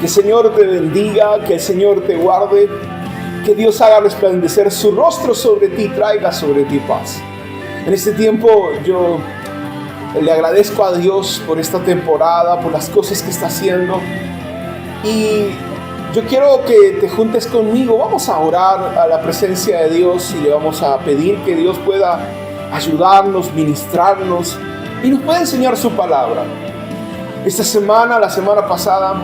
Que el Señor te bendiga, que el Señor te guarde, que Dios haga resplandecer su rostro sobre ti y traiga sobre ti paz. En este tiempo yo le agradezco a Dios por esta temporada, por las cosas que está haciendo. Y yo quiero que te juntes conmigo. Vamos a orar a la presencia de Dios y le vamos a pedir que Dios pueda ayudarnos, ministrarnos y nos pueda enseñar su palabra. Esta semana, la semana pasada,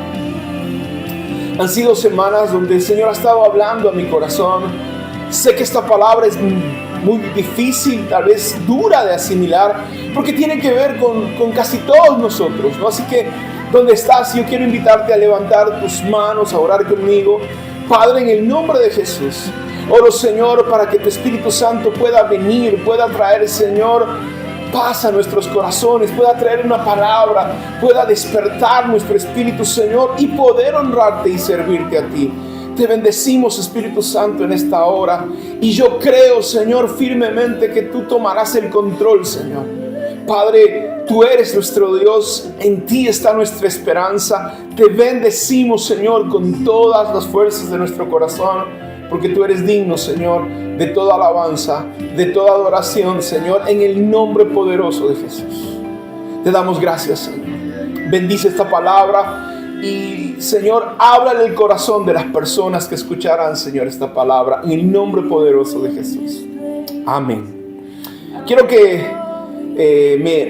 han sido semanas donde el Señor ha estado hablando a mi corazón. Sé que esta palabra es muy difícil, tal vez dura de asimilar, porque tiene que ver con casi todos nosotros, ¿no? Así que, donde estás, yo quiero invitarte a levantar tus manos, a orar conmigo. Padre, en el nombre de Jesús, oro, Señor, para que tu Espíritu Santo pueda venir, pueda traer, Señor, paz a nuestros corazones, pueda traer una palabra, pueda despertar nuestro espíritu, Señor, y poder honrarte y servirte a ti. Te bendecimos, Espíritu Santo, en esta hora, y yo creo, Señor, firmemente que tú tomarás el control, Señor. Padre, tú eres nuestro Dios, en ti está nuestra esperanza. Te bendecimos, Señor, con todas las fuerzas de nuestro corazón, porque tú eres digno, Señor, de toda alabanza, de toda adoración, Señor, en el nombre poderoso de Jesús. Te damos gracias, Señor. Bendice esta palabra y, Señor, háblale el corazón de las personas que escucharán, Señor, esta palabra, en el nombre poderoso de Jesús. Amén. Quiero que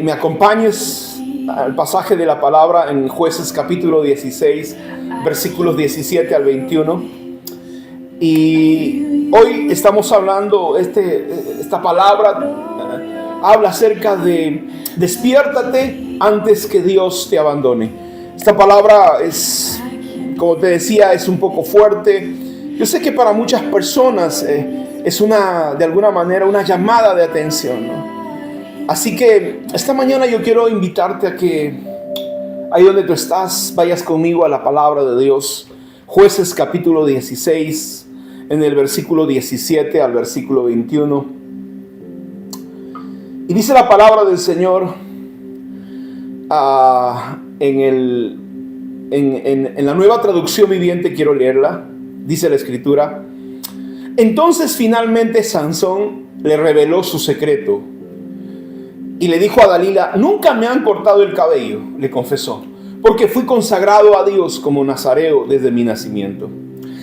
me acompañes al pasaje de la palabra en Jueces capítulo 16, versículos 17 al 21. Y hoy estamos hablando, esta palabra habla acerca de despiértate antes que Dios te abandone. Esta palabra es, como te decía, es un poco fuerte. Yo sé que para muchas personas es de alguna manera una llamada de atención, ¿no? Así que esta mañana yo quiero invitarte a que ahí donde tú estás vayas conmigo a la palabra de Dios. Jueces capítulo 16, en el versículo 17 al versículo 21. Y dice la palabra del Señor en la Nueva Traducción Viviente, quiero leerla. Dice la Escritura: entonces finalmente Sansón le reveló su secreto y le dijo a Dalila: nunca me han cortado el cabello, le confesó, porque fui consagrado a Dios como nazareo desde mi nacimiento.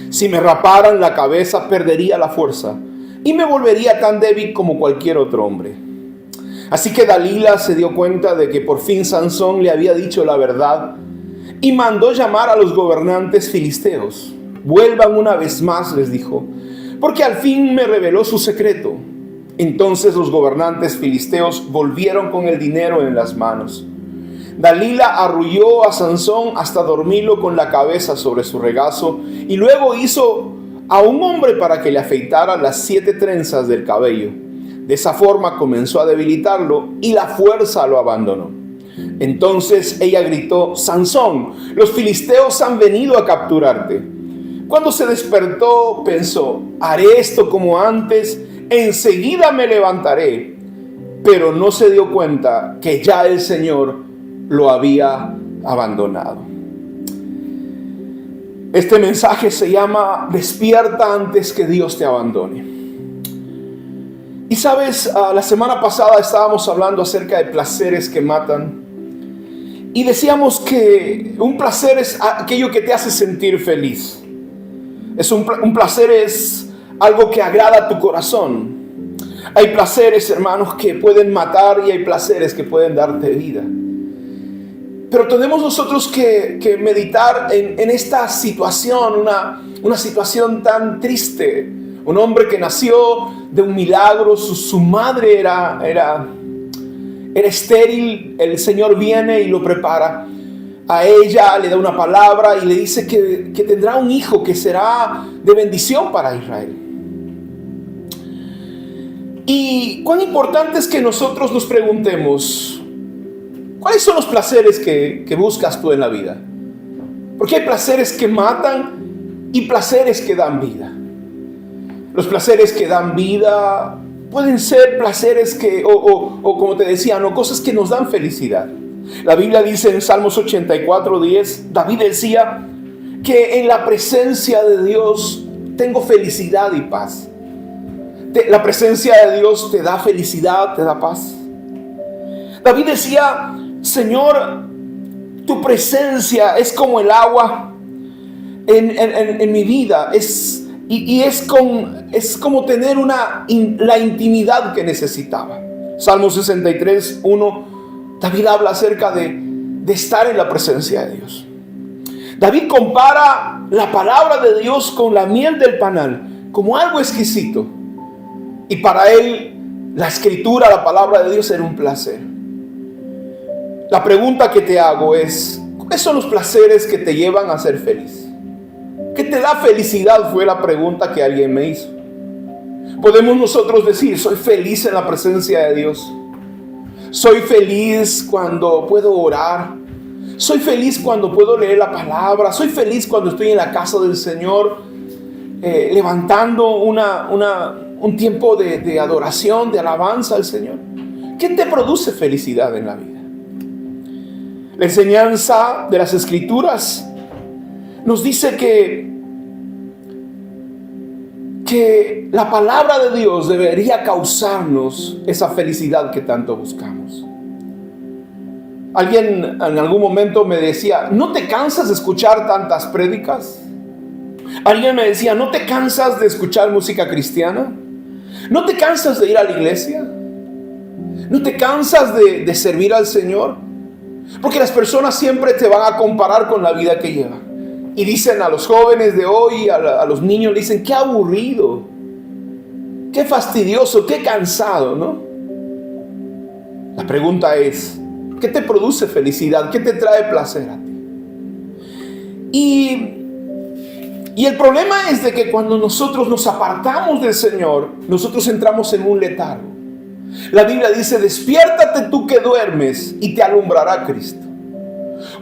Si me raparan la cabeza, perdería la fuerza y me volvería tan débil como cualquier otro hombre. Así que Dalila se dio cuenta de que por fin Sansón le había dicho la verdad y mandó llamar a los gobernantes filisteos. Vuelvan una vez más, les dijo, porque al fin me reveló su secreto. Entonces los gobernantes filisteos volvieron con el dinero en las manos. Dalila arrulló a Sansón hasta dormirlo con la cabeza sobre su regazo y luego hizo a un hombre para que le afeitara las 7 trenzas del cabello. De esa forma comenzó a debilitarlo y la fuerza lo abandonó. Entonces ella gritó: Sansón, los filisteos han venido a capturarte. Cuando se despertó pensó: haré esto como antes, enseguida me levantaré. Pero no se dio cuenta que ya el Señor lo había abandonado. Este mensaje se llama: despierta antes que Dios te abandone. Y sabes, la semana pasada estábamos hablando acerca de placeres que matan. Y decíamos que un placer es aquello que te hace sentir feliz. Un placer es algo que agrada a tu corazón. Hay placeres, hermanos, que pueden matar y hay placeres que pueden darte vida. Pero tenemos nosotros que meditar en esta situación, una situación tan triste. Un hombre que nació de un milagro, su madre era estéril, el Señor viene y lo prepara. A ella le da una palabra y le dice que tendrá un hijo que será de bendición para Israel. Y cuán importante es que nosotros nos preguntemos: ¿cuáles son los placeres que buscas tú en la vida? Porque hay placeres que matan y placeres que dan vida. Los placeres que dan vida pueden ser placeres o como te decía, no, cosas que nos dan felicidad. La Biblia dice en Salmos 84:10, David decía que en la presencia de Dios tengo felicidad y paz. La presencia de Dios te da felicidad, te da paz. David decía: Señor, tu presencia es como el agua en mi vida. Es como tener la intimidad que necesitaba. Salmo 63, 1, David habla acerca de estar en la presencia de Dios. David compara la palabra de Dios con la miel del panal, como algo exquisito. Y para él, la escritura, la palabra de Dios era un placer. La pregunta que te hago es: ¿cuáles son los placeres que te llevan a ser feliz? ¿Qué te da felicidad? Fue la pregunta que alguien me hizo. Podemos nosotros decir: soy feliz en la presencia de Dios. Soy feliz cuando puedo orar. Soy feliz cuando puedo leer la palabra. Soy feliz cuando estoy en la casa del Señor, levantando un tiempo de adoración, de alabanza al Señor. ¿Qué te produce felicidad en la vida? La enseñanza de las Escrituras nos dice que la palabra de Dios debería causarnos esa felicidad que tanto buscamos. Alguien en algún momento me decía: ¿no te cansas de escuchar tantas prédicas? Alguien me decía: ¿no te cansas de escuchar música cristiana? ¿No te cansas de ir a la iglesia? ¿No te cansas de servir al Señor? Porque las personas siempre te van a comparar con la vida que llevan. Y dicen a los jóvenes de hoy, a los niños, le dicen: qué aburrido, qué fastidioso, qué cansado, ¿no? La pregunta es: ¿qué te produce felicidad? ¿Qué te trae placer a ti? Y el problema es de que cuando nosotros nos apartamos del Señor, nosotros entramos en un letargo. La Biblia dice: despiértate tú que duermes y te alumbrará Cristo.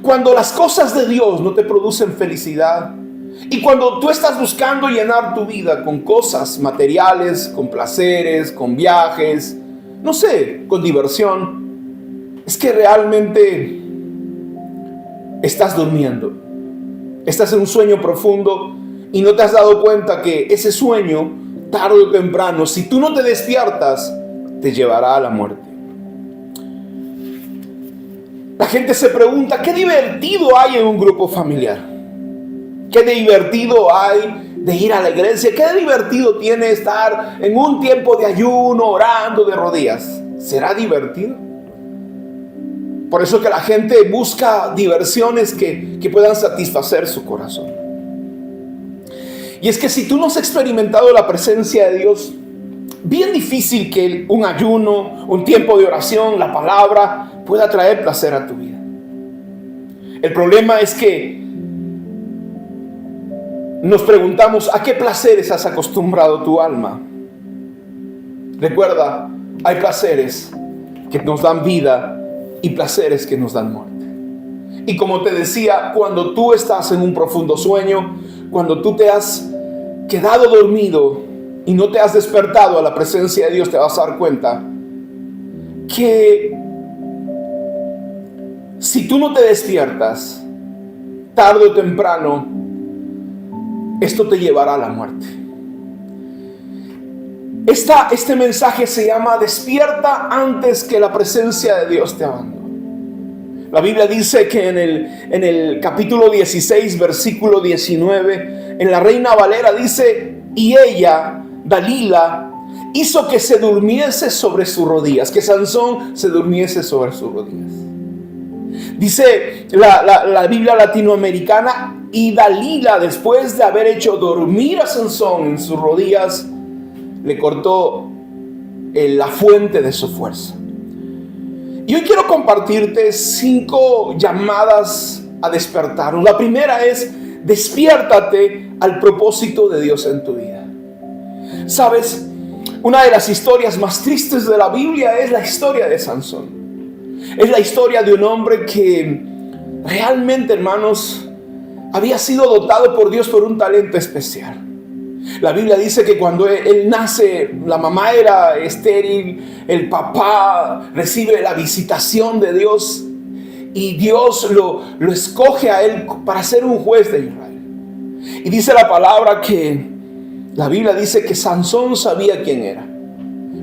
Cuando las cosas de Dios no te producen felicidad, y cuando tú estás buscando llenar tu vida con cosas materiales, con placeres, con viajes, no sé, con diversión, es que realmente estás durmiendo. Estás en un sueño profundo y no te has dado cuenta que ese sueño, tarde o temprano, si tú no te despiertas, te llevará a la muerte. La gente se pregunta: ¿qué divertido hay en un grupo familiar? ¿Qué divertido hay de ir a la iglesia? ¿Qué divertido tiene estar en un tiempo de ayuno, orando de rodillas? ¿Será divertido? Por eso que la gente busca diversiones que puedan satisfacer su corazón. Y es que si tú no has experimentado la presencia de Dios, bien difícil que un ayuno, un tiempo de oración, la palabra, pueda traer placer a tu vida. El problema es que nos preguntamos: ¿a qué placeres has acostumbrado tu alma? Recuerda, hay placeres que nos dan vida y placeres que nos dan muerte. Y como te decía, cuando tú estás en un profundo sueño, cuando tú te has quedado dormido y no te has despertado a la presencia de Dios, te vas a dar cuenta que si tú no te despiertas, tarde o temprano, esto te llevará a la muerte. Este mensaje se llama: despierta antes que la presencia de Dios te abandone. La Biblia dice que en el capítulo 16, versículo 19, en la Reina Valera dice: y ella, Dalila, hizo que se durmiese sobre sus rodillas, que Sansón se durmiese sobre sus rodillas. Dice la Biblia latinoamericana: y Dalila, después de haber hecho dormir a Sansón en sus rodillas, le cortó la fuente de su fuerza. Y hoy quiero compartirte 5 llamadas a despertar. La primera es: despiértate al propósito de Dios en tu vida. ¿Sabes? Una de las historias más tristes de la Biblia es la historia de Sansón. Es la historia de un hombre que realmente, hermanos, había sido dotado por Dios por un talento especial. La Biblia dice que cuando él nace, la mamá era estéril, el papá recibe la visitación de Dios y Dios lo escoge a él para ser un juez de Israel. Y dice la palabra que la Biblia dice que Sansón sabía quién era.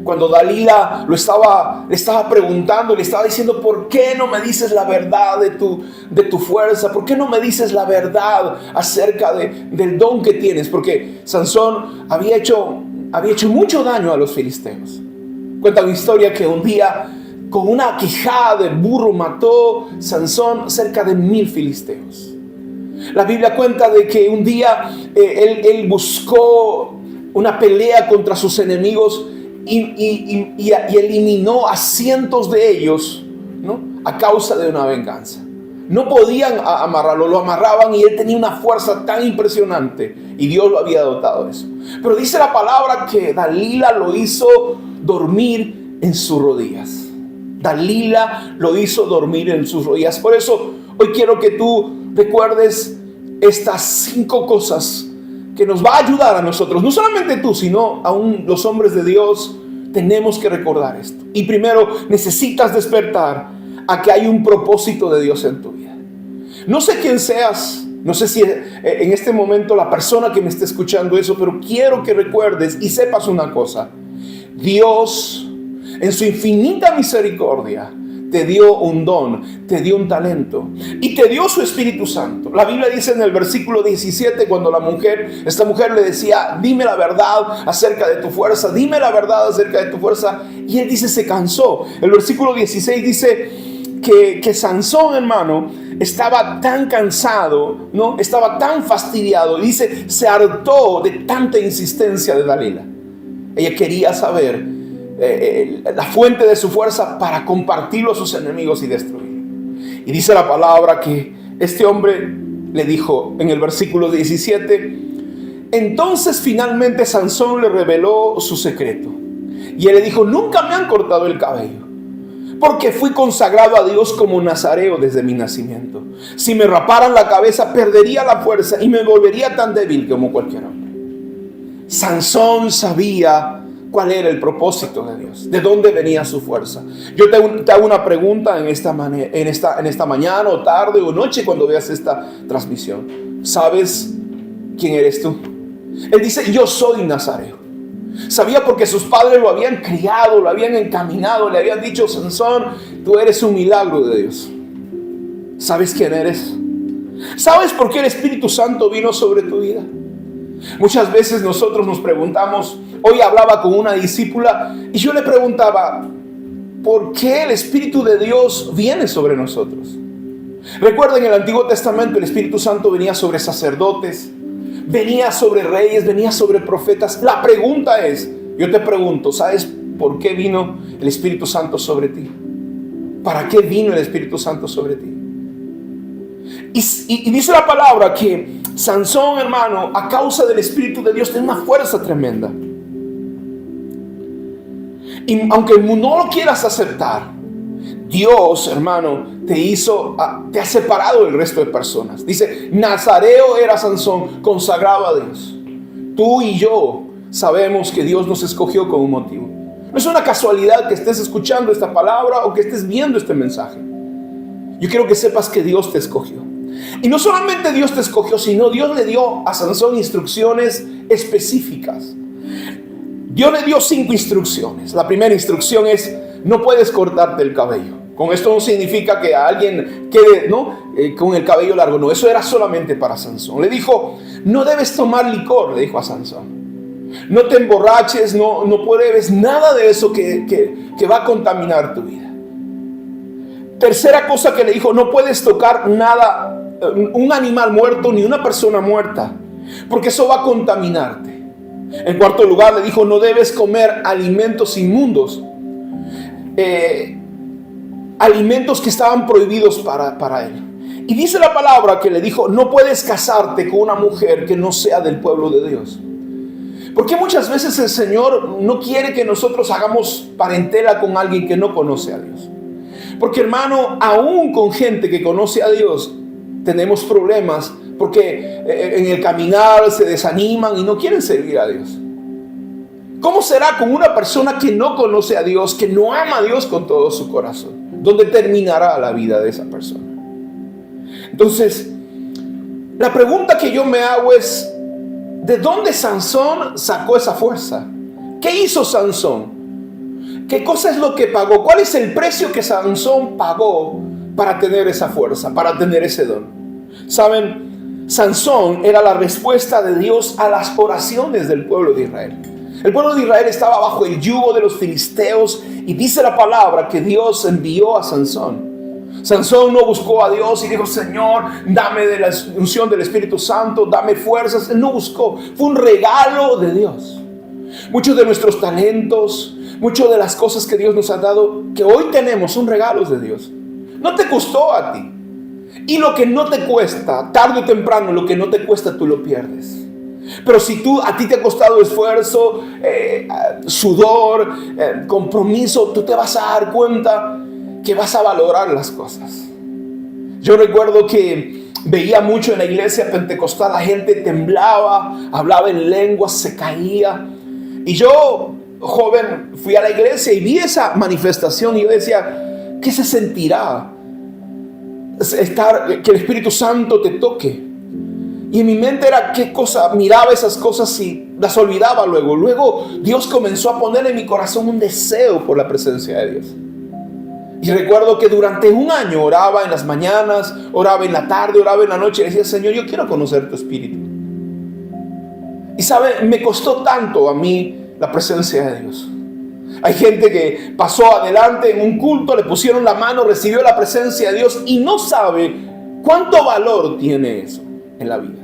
Cuando Dalila le estaba preguntando, le estaba diciendo: ¿por qué no me dices la verdad de tu fuerza? ¿Por qué no me dices la verdad acerca del don que tienes? Porque Sansón había hecho mucho daño a los filisteos. Cuenta una historia que un día, con una quijada de burro, mató Sansón cerca de 1000 filisteos. La Biblia cuenta de que un día él buscó una pelea contra sus enemigos y eliminó a cientos de ellos, ¿no?, a causa de una venganza. No podían amarrarlo, lo amarraban y él tenía una fuerza tan impresionante y Dios lo había dotado de eso. Pero dice la palabra que Dalila lo hizo dormir en sus rodillas. Dalila lo hizo dormir en sus rodillas. Por eso hoy quiero que tú recuerdes estas 5 cosas que nos va a ayudar a nosotros, no solamente tú, sino aún los hombres de Dios. Tenemos que recordar esto. Y primero, necesitas despertar a que hay un propósito de Dios en tu vida. No sé quién seas, no sé si en este momento la persona que me está escuchando eso, pero quiero que recuerdes y sepas una cosa: Dios, en su infinita misericordia, te dio un don, te dio un talento y te dio su Espíritu Santo. La Biblia dice en el versículo 17, cuando esta mujer le decía: dime la verdad acerca de tu fuerza, dime la verdad acerca de tu fuerza, y él dice: se cansó. El versículo 16 dice que Sansón, hermano, estaba tan cansado, ¿no?, estaba tan fastidiado, y dice: se hartó de tanta insistencia de Dalila. Ella quería saber la fuente de su fuerza para compartirlo a sus enemigos y destruirlo. Y dice la palabra que este hombre le dijo en el versículo 17: entonces finalmente Sansón le reveló su secreto. Y él le dijo: nunca me han cortado el cabello, porque fui consagrado a Dios como nazareo desde mi nacimiento. Si me raparan la cabeza, perdería la fuerza y me volvería tan débil como cualquier hombre. Sansón sabía cuál era el propósito de Dios, de dónde venía su fuerza. Yo te hago una pregunta en esta mañana o tarde o noche cuando veas esta transmisión. ¿Sabes quién eres tú? Él dice: yo soy nazareo. Sabía porque sus padres lo habían criado, lo habían encaminado, le habían dicho: Sansón, tú eres un milagro de Dios. ¿Sabes quién eres? ¿Sabes por qué el Espíritu Santo vino sobre tu vida? Muchas veces nosotros nos preguntamos. Hoy hablaba con una discípula y yo le preguntaba: ¿por qué el Espíritu de Dios viene sobre nosotros? Recuerda, en el Antiguo Testamento el Espíritu Santo venía sobre sacerdotes, venía sobre reyes, venía sobre profetas. La pregunta es, yo te pregunto: ¿sabes por qué vino el Espíritu Santo sobre ti? ¿Para qué vino el Espíritu Santo sobre ti? Y dice la palabra que Sansón, hermano, a causa del Espíritu de Dios, tiene una fuerza tremenda. Y aunque no lo quieras aceptar, Dios, hermano, te ha separado del resto de personas. Dice: nazareo era Sansón, consagrado a Dios. Tú y yo sabemos que Dios nos escogió con un motivo. No es una casualidad que estés escuchando esta palabra o que estés viendo este mensaje. Yo quiero que sepas que Dios te escogió. Y no solamente Dios te escogió, sino Dios le dio a Sansón instrucciones específicas. Dios le dio 5 instrucciones. La primera instrucción es: no puedes cortarte el cabello. Con esto no significa que a alguien quede, con el cabello largo. No, eso era solamente para Sansón. Le dijo: no debes tomar licor, le dijo a Sansón. No te emborraches, no pruebes nada de eso que va a contaminar tu vida. Tercera cosa que le dijo: no puedes tocar nada, un animal muerto ni una persona muerta, porque eso va a contaminarte. En cuarto lugar le dijo: no debes comer alimentos inmundos, alimentos que estaban prohibidos para él. Y dice la palabra que le dijo: no puedes casarte con una mujer que no sea del pueblo de Dios. Porque muchas veces el Señor no quiere que nosotros hagamos parentela con alguien que no conoce a Dios. Porque, hermano, aún con gente que conoce a Dios tenemos problemas, porque en el caminar se desaniman y no quieren servir a Dios. ¿Cómo será con una persona que no conoce a Dios, que no ama a Dios con todo su corazón? ¿Dónde terminará la vida de esa persona? Entonces, La pregunta que yo me hago es, ¿de dónde Sansón sacó esa fuerza? ¿Qué hizo Sansón? ¿Qué cosa es lo que pagó? ¿Cuál es el precio que Sansón pagó para tener esa fuerza, para tener ese don? ¿Saben? Sansón era la respuesta de Dios a las oraciones del pueblo de Israel. El pueblo de Israel estaba bajo el yugo de los filisteos y dice la palabra que Dios envió a Sansón. Sansón no buscó a Dios y dijo, Señor, dame de la unción del Espíritu Santo, dame fuerzas. Él no buscó, fue un regalo de Dios. Muchos de nuestros talentos, muchas de las cosas que Dios nos ha dado, que hoy tenemos, son regalos de Dios. No te costó a ti. Y lo que no te cuesta, tarde o temprano, lo que no te cuesta, tú lo pierdes. Pero si a ti te ha costado esfuerzo, sudor, compromiso, tú te vas a dar cuenta que vas a valorar las cosas. Yo recuerdo que veía mucho en la iglesia pentecostal, la gente temblaba, hablaba en lenguas, se caía. Y yo, joven, fui a la iglesia y vi esa manifestación y yo decía, ¿qué se sentirá? Que el Espíritu Santo te toque. Y en mi mente era qué cosa, miraba esas cosas y las olvidaba luego. Luego Dios comenzó a poner en mi corazón un deseo por la presencia de Dios. Y recuerdo que durante un año oraba en las mañanas, oraba en la tarde, oraba en la noche. Y decía, Señor, yo quiero conocer tu Espíritu. Y sabe, me costó tanto a mí la presencia de Dios. Hay gente que pasó adelante en un culto, le pusieron la mano, recibió la presencia de Dios y no sabe cuánto valor tiene eso en la vida.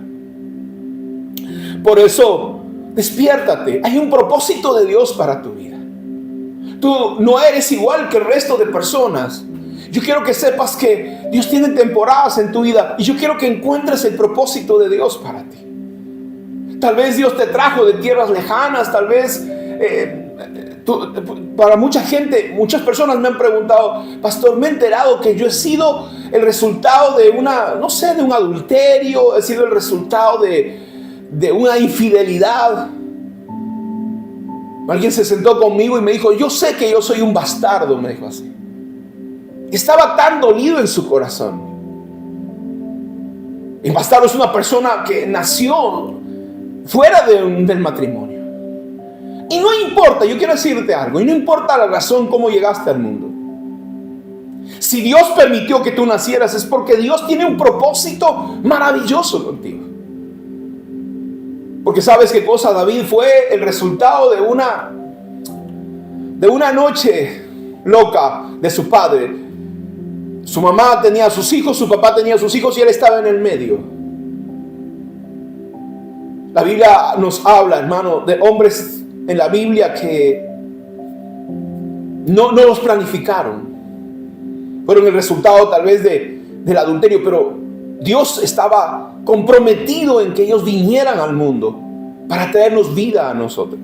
Por eso, despiértate. Hay un propósito de Dios para tu vida. Tú no eres igual que el resto de personas. Yo quiero que sepas que Dios tiene temporadas en tu vida y yo quiero que encuentres el propósito de Dios para ti. Tal vez Dios te trajo de tierras lejanas, tal vez para mucha gente, muchas personas me han preguntado, pastor, me he enterado que yo he sido el resultado de de un adulterio, he sido el resultado de una infidelidad. Alguien se sentó conmigo y me dijo, yo sé que yo soy un bastardo, me dijo así. Estaba tan dolido en su corazón. El bastardo es una persona que nació fuera del matrimonio. Y no importa, yo quiero decirte algo, y no importa la razón cómo llegaste al mundo. Si Dios permitió que tú nacieras es porque Dios tiene un propósito maravilloso contigo. Porque sabes qué cosa, David fue el resultado de una noche loca de su padre. Su mamá tenía a sus hijos, su papá tenía a sus hijos y él estaba en el medio. La Biblia nos habla, hermano, de hombres en la Biblia que no los planificaron. Fueron el resultado tal vez del adulterio, pero Dios estaba comprometido en que ellos vinieran al mundo para traernos vida a nosotros.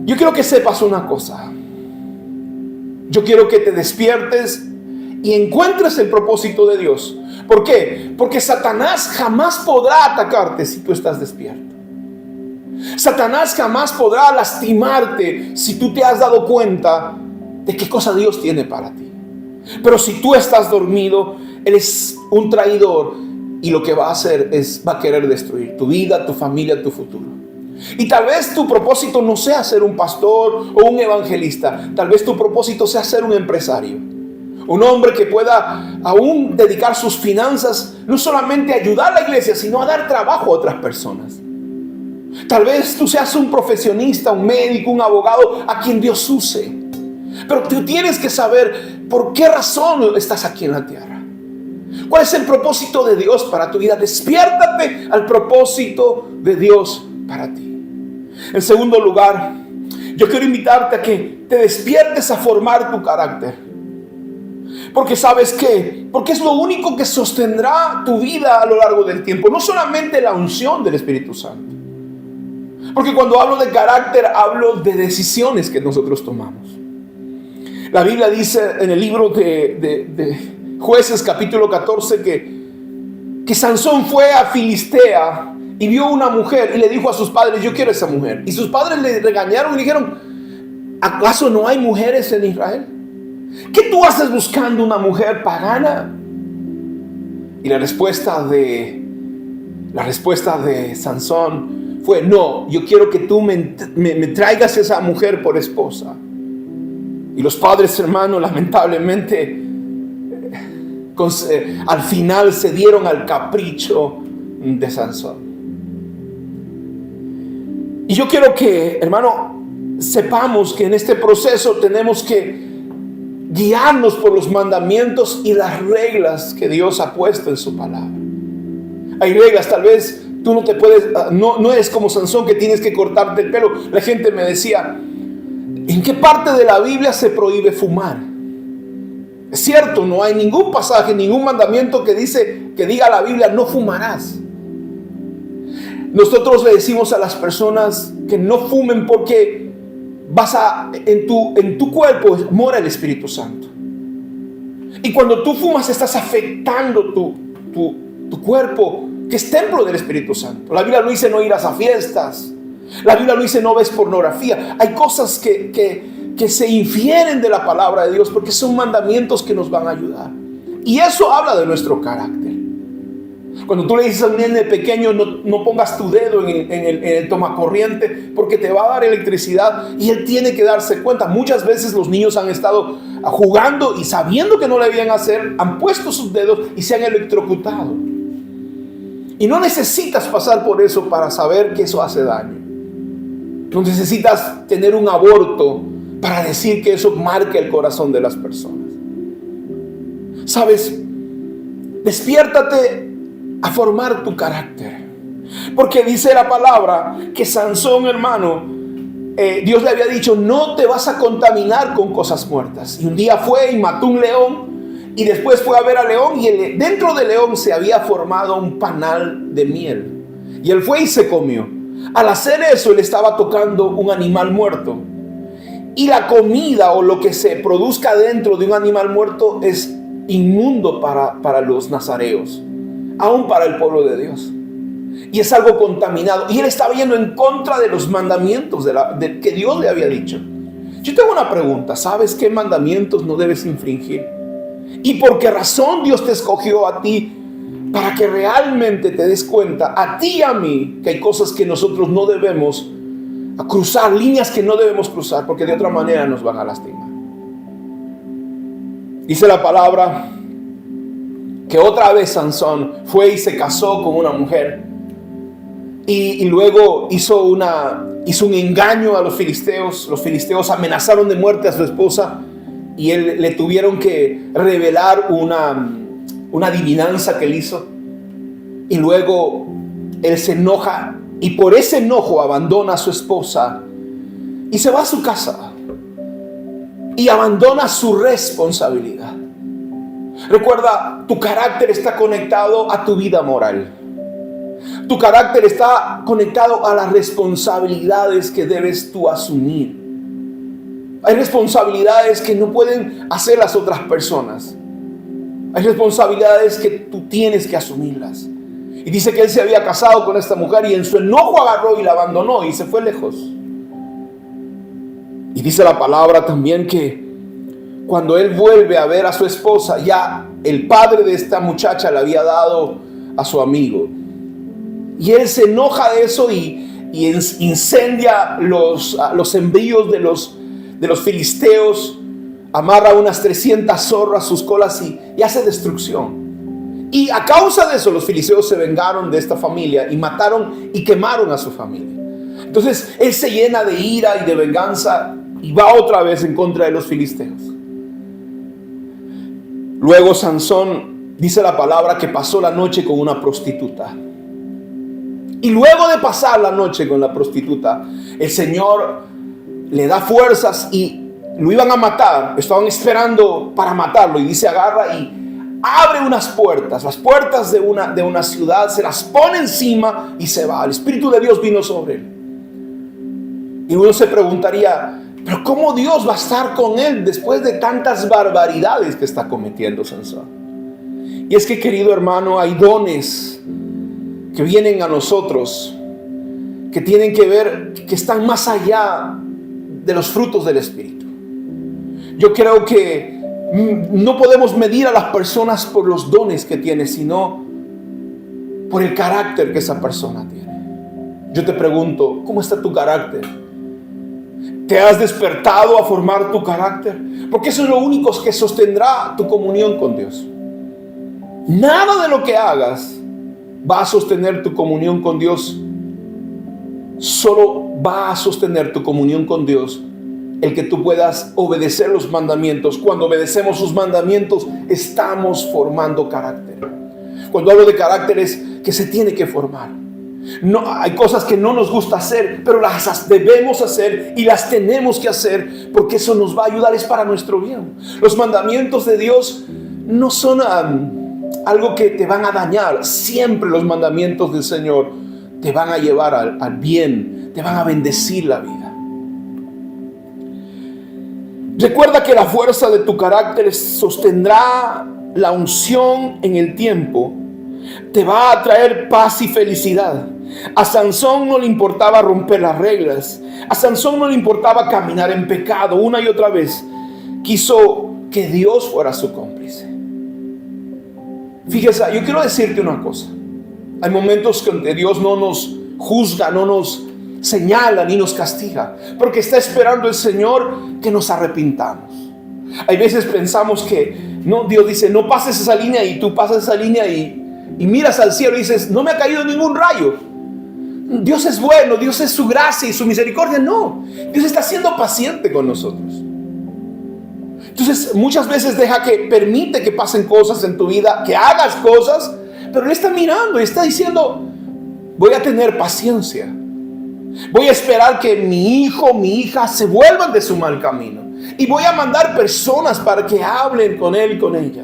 Yo quiero que sepas una cosa. Yo quiero que te despiertes y encuentres el propósito de Dios. ¿Por qué? Porque Satanás jamás podrá atacarte si tú estás despierto. Satanás jamás podrá lastimarte si tú te has dado cuenta de qué cosa Dios tiene para ti. Pero si tú estás dormido, Él es un traidor y lo que va a hacer va a querer destruir tu vida, tu familia, tu futuro. Y tal vez tu propósito no sea ser un pastor o un evangelista. Tal vez tu propósito sea ser un empresario. Un hombre que pueda aún dedicar sus finanzas no solamente a ayudar a la iglesia, sino a dar trabajo a otras personas. Tal vez tú seas un profesionista, un médico, un abogado a quien Dios use. Pero tú tienes que saber por qué razón estás aquí en la tierra. ¿Cuál es el propósito de Dios para tu vida? Despiértate al propósito de Dios para ti. En segundo lugar, yo quiero invitarte a que te despiertes a formar tu carácter. Porque ¿sabes qué? Porque es lo único que sostendrá tu vida a lo largo del tiempo. No solamente la unción del Espíritu Santo. Porque cuando hablo de carácter, hablo de decisiones que nosotros tomamos. La Biblia dice en el libro de Jueces capítulo 14 que Sansón fue a Filistea y vio una mujer y le dijo a sus padres, yo quiero esa mujer. Y sus padres le regañaron y dijeron, ¿acaso no hay mujeres en Israel? ¿Qué tú haces buscando una mujer pagana? Y la respuesta de Sansón fue: no, yo quiero que tú me traigas esa mujer por esposa. Y los padres, hermanos, lamentablemente, al final se dieron al capricho de Sansón. Y yo quiero que, hermano, sepamos que en este proceso tenemos que guiarnos por los mandamientos y las reglas que Dios ha puesto en su palabra. Hay reglas, tal vez tú no te puedes, no eres como Sansón, que tienes que cortarte el pelo. La gente me decía: ¿en qué parte de la Biblia se prohíbe fumar? Es cierto, no hay ningún pasaje, ningún mandamiento que diga la Biblia: no fumarás. Nosotros le decimos a las personas que no fumen porque en tu cuerpo mora el Espíritu Santo. Y cuando tú fumas estás afectando tu cuerpo, que es templo del Espíritu Santo. La Biblia no dice no irás a fiestas. La Biblia no dice no ves pornografía. Hay cosas que se infieren de la palabra de Dios porque son mandamientos que nos van a ayudar. Y eso habla de nuestro carácter. Cuando tú le dices a un nene pequeño: no pongas tu dedo en el tomacorriente porque te va a dar electricidad, y él tiene que darse cuenta. Muchas veces los niños han estado jugando y sabiendo que no le debían hacer, han puesto sus dedos y se han electrocutado. Y no necesitas pasar por eso para saber que eso hace daño. No necesitas tener un aborto para decir que eso marca el corazón de las personas. ¿Sabes? Despiértate a formar tu carácter. Porque dice la palabra que Sansón, hermano, Dios le había dicho: no te vas a contaminar con cosas muertas. Y un día fue y mató un león. Y después fue a ver al león, y dentro del león se había formado un panal de miel. Y él fue y se comió. Al hacer eso, él estaba tocando un animal muerto. Y la comida o lo que se produzca dentro de un animal muerto es inmundo para los nazareos, aún para el pueblo de Dios. Y es algo contaminado. Y él estaba yendo en contra de los mandamientos que Dios le había dicho. Yo tengo una pregunta: ¿sabes qué mandamientos no debes infringir? ¿Y por qué razón Dios te escogió a ti? Para que realmente te des cuenta, a ti y a mí, que hay cosas que nosotros no debemos cruzar, líneas que no debemos cruzar, porque de otra manera nos van a lastimar. Dice la palabra que otra vez Sansón fue y se casó con una mujer, y luego hizo un engaño a los filisteos. Los filisteos amenazaron de muerte a su esposa, y él le tuvieron que revelar una adivinanza que él hizo. Y luego él se enoja, y por ese enojo abandona a su esposa y se va a su casa y abandona su responsabilidad. Recuerda, tu carácter está conectado a tu vida moral. Tu carácter está conectado a las responsabilidades que debes tú asumir. Hay responsabilidades que no pueden hacer las otras personas. Hay responsabilidades que tú tienes que asumirlas. Y dice que él se había casado con esta mujer, y en su enojo agarró y la abandonó y se fue lejos. Y dice la palabra también que cuando él vuelve a ver a su esposa, ya el padre de esta muchacha le había dado a su amigo. Y él se enoja de eso y incendia los sembríos de los filisteos, amarra unas 300 zorras sus colas y hace destrucción. Y a causa de eso los filisteos se vengaron de esta familia y mataron y quemaron a su familia. Entonces él se llena de ira y de venganza y va otra vez en contra de los filisteos. Luego Sansón, dice la palabra, que pasó la noche con una prostituta. Y luego de pasar la noche con la prostituta, el Señor le da fuerzas y lo iban a matar. Estaban esperando para matarlo, y dice, agarra y abre unas puertas, las puertas de una ciudad, se las pone encima y se va. El Espíritu de Dios vino sobre él. Y uno se preguntaría, pero ¿cómo Dios va a estar con él después de tantas barbaridades que está cometiendo Sansón? Y es que, querido hermano, hay dones que vienen a nosotros, que tienen que ver, que están más allá de los frutos del Espíritu. Yo creo que No podemos medir a las personas por los dones que tienen, sino por el carácter que esa persona tiene. Yo te pregunto, ¿cómo está tu carácter? ¿Te has despertado a formar tu carácter? Porque eso es lo único que sostendrá tu comunión con Dios. Nada de lo que hagas va a sostener tu comunión con Dios. Solo va a sostener tu comunión con Dios el que tú puedas obedecer los mandamientos. Cuando obedecemos sus mandamientos, estamos formando carácter. Cuando hablo de carácter es que se tiene que formar. No, hay cosas que no nos gusta hacer, pero las debemos hacer y las tenemos que hacer porque eso nos va a ayudar, es para nuestro bien. Los mandamientos de Dios no son algo que te van a dañar. Siempre los mandamientos del Señor te van a llevar al bien, te van a bendecir la vida. Recuerda que la fuerza de tu carácter sostendrá la unción en el tiempo. Te va a traer paz y felicidad. A Sansón no le importaba romper las reglas. A Sansón no le importaba caminar en pecado una y otra vez. Quiso que Dios fuera su cómplice. Fíjese, yo quiero decirte una cosa. Hay momentos donde Dios no nos juzga, no nos señala ni nos castiga, porque está esperando el Señor que nos arrepintamos. Hay veces pensamos que no, Dios dice, no pases esa línea, y tú pasas esa línea y miras al cielo y dices, no me ha caído ningún rayo. Dios es bueno, Dios es su gracia y su misericordia. No, Dios está siendo paciente con nosotros. Entonces muchas veces permite que pasen cosas en tu vida, que hagas cosas, pero Él está mirando y está diciendo, voy a tener paciencia. Voy a esperar que mi hijo, mi hija se vuelvan de su mal camino. Y voy a mandar personas para que hablen con él y con ella.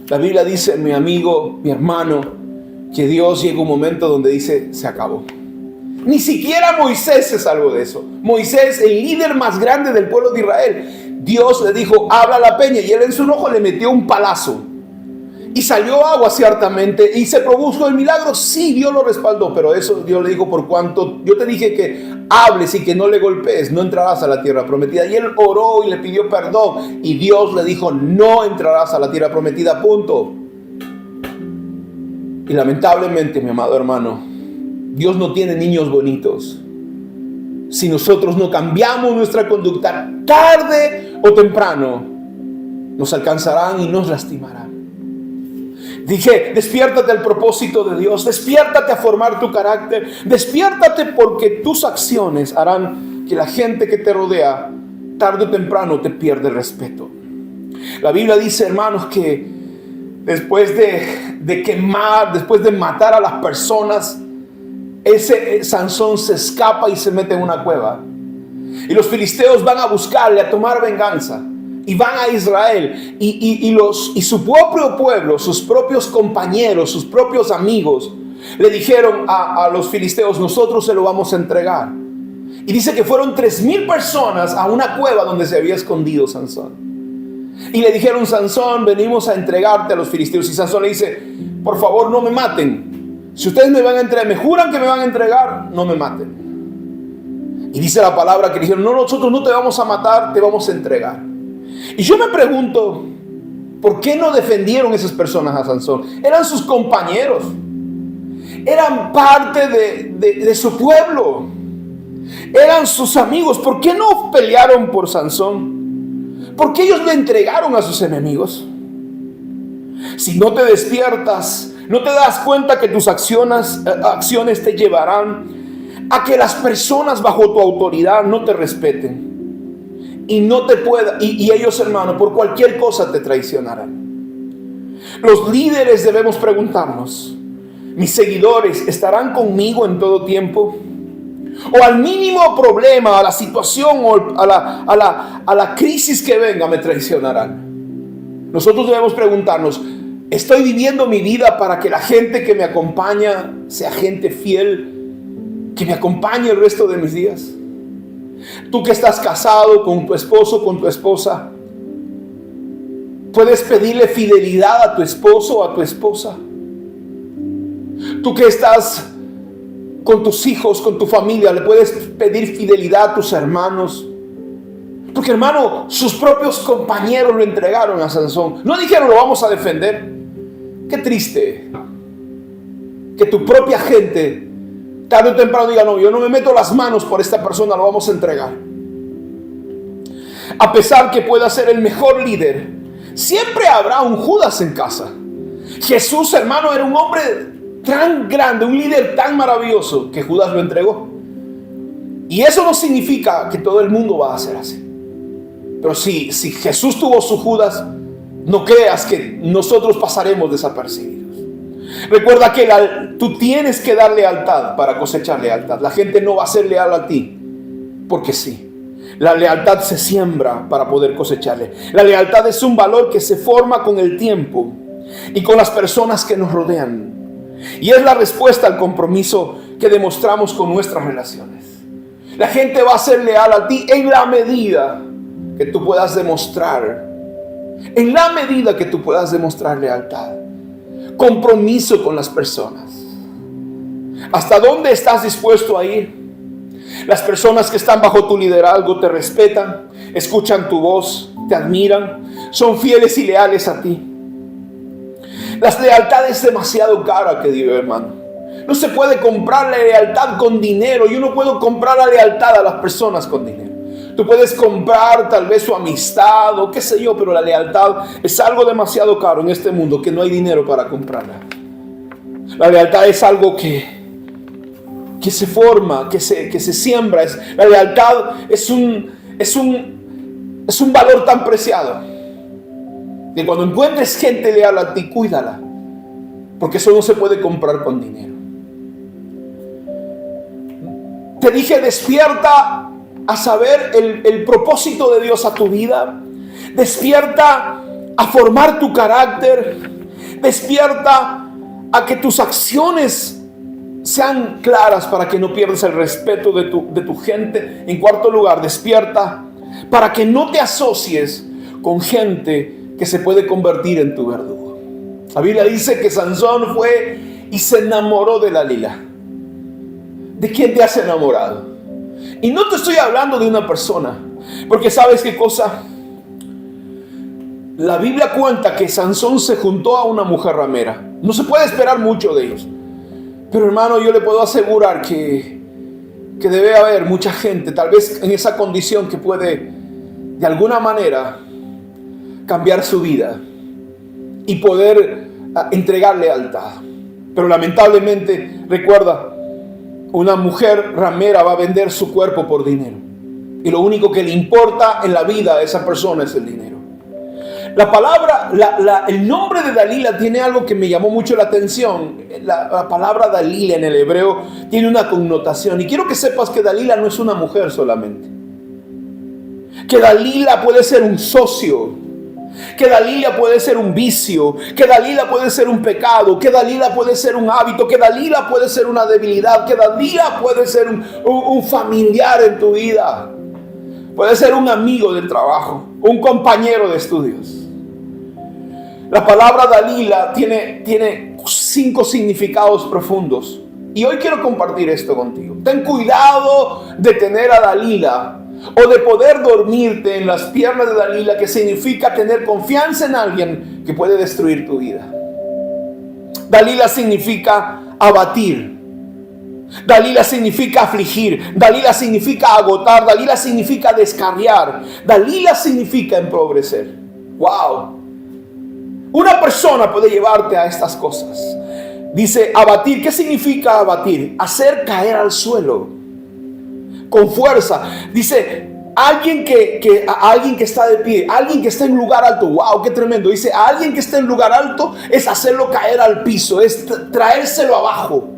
La Biblia dice, mi amigo, mi hermano, que Dios llega un momento donde dice, se acabó. Ni siquiera Moisés se salvó de eso. Moisés, el líder más grande del pueblo de Israel, Dios le dijo, habla a la peña, y él en su enojo le metió un palazo. Y salió agua ciertamente, y se produjo el milagro. Sí, Dios lo respaldó, pero eso Dios le dijo, por cuanto yo te dije que hables y que no le golpees, no entrarás a la tierra prometida. Y él oró y le pidió perdón, y Dios le dijo, no entrarás a la tierra prometida, punto. Y lamentablemente, mi amado hermano, Dios no tiene niños bonitos. Si nosotros no cambiamos nuestra conducta, tarde o temprano nos alcanzarán y nos lastimarán. Dije, despiértate al propósito de Dios, despiértate a formar tu carácter, despiértate, porque tus acciones harán que la gente que te rodea tarde o temprano te pierda el respeto. La Biblia dice, hermanos, que después de matar a las personas, ese Sansón se escapa y se mete en una cueva. Y los filisteos van a buscarle, a tomar venganza. Y van a Israel, y su propio pueblo, sus propios compañeros, sus propios amigos, le dijeron a los filisteos, nosotros se lo vamos a entregar. Y dice que fueron 3,000 personas a una cueva donde se había escondido Sansón. Y le dijeron, Sansón, venimos a entregarte a los filisteos. Y Sansón le dice, por favor, no me maten. Si ustedes me van a entregar, me juran que me van a entregar, no me maten. Y dice la palabra que le dijeron, no, nosotros no te vamos a matar, te vamos a entregar. Y yo me pregunto, ¿por qué no defendieron esas personas a Sansón? Eran sus compañeros, eran parte de su pueblo, eran sus amigos. ¿Por qué no pelearon por Sansón? ¿Por qué ellos le entregaron a sus enemigos? Si no te despiertas, no te das cuenta que tus acciones te llevarán a que las personas bajo tu autoridad no te respeten. Y no te pueda, y ellos, hermano, por cualquier cosa te traicionarán. Los líderes debemos preguntarnos, ¿mis seguidores estarán conmigo en todo tiempo? O al mínimo problema, a la situación o a la crisis que venga, me traicionarán. Nosotros debemos preguntarnos, ¿estoy viviendo mi vida para que la gente que me acompaña sea gente fiel, que me acompañe el resto de mis días? Tú que estás casado con tu esposo, con tu esposa, ¿puedes pedirle fidelidad a tu esposo o a tu esposa? Tú que estás con tus hijos, con tu familia, ¿le puedes pedir fidelidad a tus hermanos? Porque, hermano, sus propios compañeros lo entregaron a Sansón. No dijeron, lo vamos a defender. Qué triste que tu propia gente tarde o temprano diga, no, yo no me meto las manos por esta persona, lo vamos a entregar. A pesar que pueda ser el mejor líder, siempre habrá un Judas en casa. Jesús, hermano, era un hombre tan grande, un líder tan maravilloso, que Judas lo entregó. Y eso no significa que todo el mundo va a ser así. Pero si Jesús tuvo su Judas, no creas que nosotros pasaremos desapercibidos. Recuerda que tú tienes que dar lealtad para cosechar lealtad. La gente no va a ser leal a ti porque sí. La lealtad se siembra para poder cosecharle. La lealtad es un valor que se forma con el tiempo y con las personas que nos rodean. Y es la respuesta al compromiso que demostramos con nuestras relaciones. La gente va a ser leal a ti en la medida que tú puedas demostrar. En la medida que tú puedas demostrar lealtad. Compromiso con las personas. ¿Hasta dónde estás dispuesto a ir? Las personas que están bajo tu liderazgo te respetan, escuchan tu voz, te admiran, son fieles y leales a ti. La lealtad es demasiado cara, querido hermano. No se puede comprar la lealtad con dinero. Yo no puedo comprar la lealtad a las personas con dinero. Tú puedes comprar tal vez su amistad o qué sé yo, pero la lealtad es algo demasiado caro en este mundo que no hay dinero para comprarla. La lealtad es algo que se forma, que se siembra. La lealtad es un valor tan preciado que cuando encuentres gente leal a ti, cuídala, porque eso no se puede comprar con dinero. Te dije, despierta a saber el propósito de Dios a tu vida. Despierta a formar tu carácter. Despierta a que tus acciones sean claras para que no pierdas el respeto de tu gente. En cuarto lugar, despierta para que no te asocies con gente que se puede convertir en tu verdugo. La Biblia dice que Sansón fue y se enamoró de Dalila. ¿De quién te has enamorado? Y no te estoy hablando de una persona, porque ¿sabes qué cosa? La Biblia cuenta que Sansón se juntó a una mujer ramera. No se puede esperar mucho de ellos. Pero hermano, yo le puedo asegurar que debe haber mucha gente, tal vez en esa condición, que puede de alguna manera cambiar su vida y poder entregar lealtad. Pero lamentablemente, recuerda, una mujer ramera va a vender su cuerpo por dinero. Y lo único que le importa en la vida a esa persona es el dinero. La palabra, el nombre de Dalila tiene algo que me llamó mucho la atención. La palabra Dalila en el hebreo tiene una connotación. Y quiero que sepas que Dalila no es una mujer solamente. Que Dalila puede ser un socio. Que Dalila puede ser un vicio. Que Dalila puede ser un pecado. Que Dalila puede ser un hábito. Que Dalila puede ser una debilidad. Que Dalila puede ser un familiar en tu vida. Puede ser un amigo del trabajo. Un compañero de estudios. La palabra Dalila tiene 5 significados profundos. Y hoy quiero compartir esto contigo. Ten cuidado de tener a Dalila o de poder dormirte en las piernas de Dalila, que significa tener confianza en alguien que puede destruir tu vida. Dalila significa abatir. Dalila significa afligir. Dalila significa agotar. Dalila significa descarriar. Dalila significa empobrecer. ¡Wow! Una persona puede llevarte a estas cosas. Dice abatir. ¿Qué significa abatir? Hacer caer al suelo con fuerza. Dice alguien que está de pie, alguien que está en lugar alto. ¡Wow! ¡Qué tremendo! Dice alguien que está en lugar alto es hacerlo caer al piso, es traérselo abajo.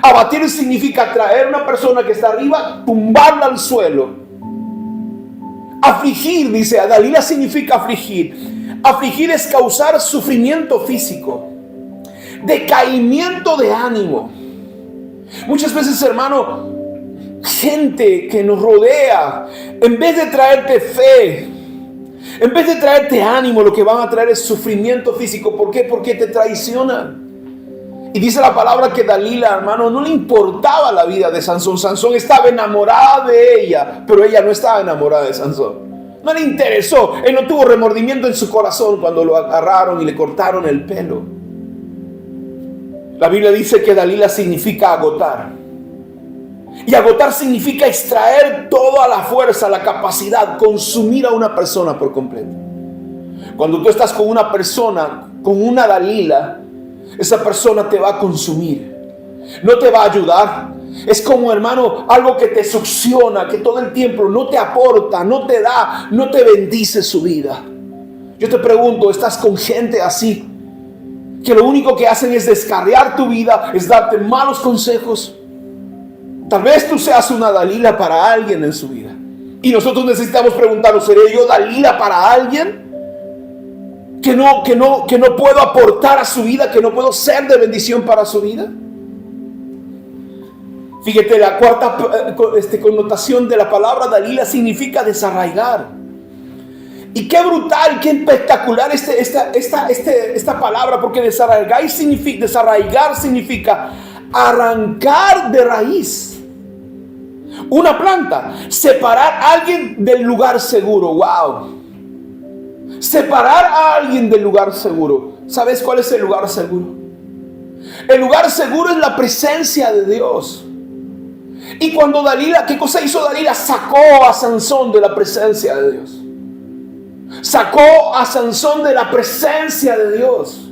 Abatir significa traer a una persona que está arriba, tumbarla al suelo. Afligir, dice a Dalila, significa afligir. Afligir es causar sufrimiento físico, decaimiento de ánimo. Muchas veces, hermano, gente que nos rodea, en vez de traerte fe, en vez de traerte ánimo, lo que van a traer es sufrimiento físico. ¿Por qué? Porque te traicionan. Y dice la palabra que Dalila, hermano, no le importaba la vida de Sansón. Sansón estaba enamorada de ella, pero ella no estaba enamorada de Sansón. No le interesó. Él no tuvo remordimiento en su corazón cuando lo agarraron y le cortaron el pelo. La Biblia dice que Dalila significa agotar. Y agotar significa extraer toda la fuerza, la capacidad, consumir a una persona por completo. Cuando tú estás con una persona, con una Dalila, esa persona te va a consumir. No te va a ayudar. Es como, hermano, algo que te succiona, que todo el tiempo no te aporta, no te da, no te bendice su vida. Yo te pregunto, ¿estás con gente así? Que lo único que hacen es descarriar tu vida, es darte malos consejos. Tal vez tú seas una Dalila para alguien en su vida. Y nosotros necesitamos preguntarnos, ¿seré yo Dalila para alguien? Que no puedo aportar a su vida, que no puedo ser de bendición para su vida. Fíjate, la cuarta connotación de la palabra Dalila significa desarraigar. Y qué brutal, qué espectacular esta palabra, porque desarraigar significa arrancar de raíz una planta, separar a alguien del lugar seguro. Wow. Separar a alguien del lugar seguro. ¿Sabes cuál es el lugar seguro? El lugar seguro es la presencia de Dios. Y cuando Dalila, ¿qué cosa hizo Dalila? Sacó a Sansón de la presencia de Dios. Sacó a Sansón de la presencia de Dios.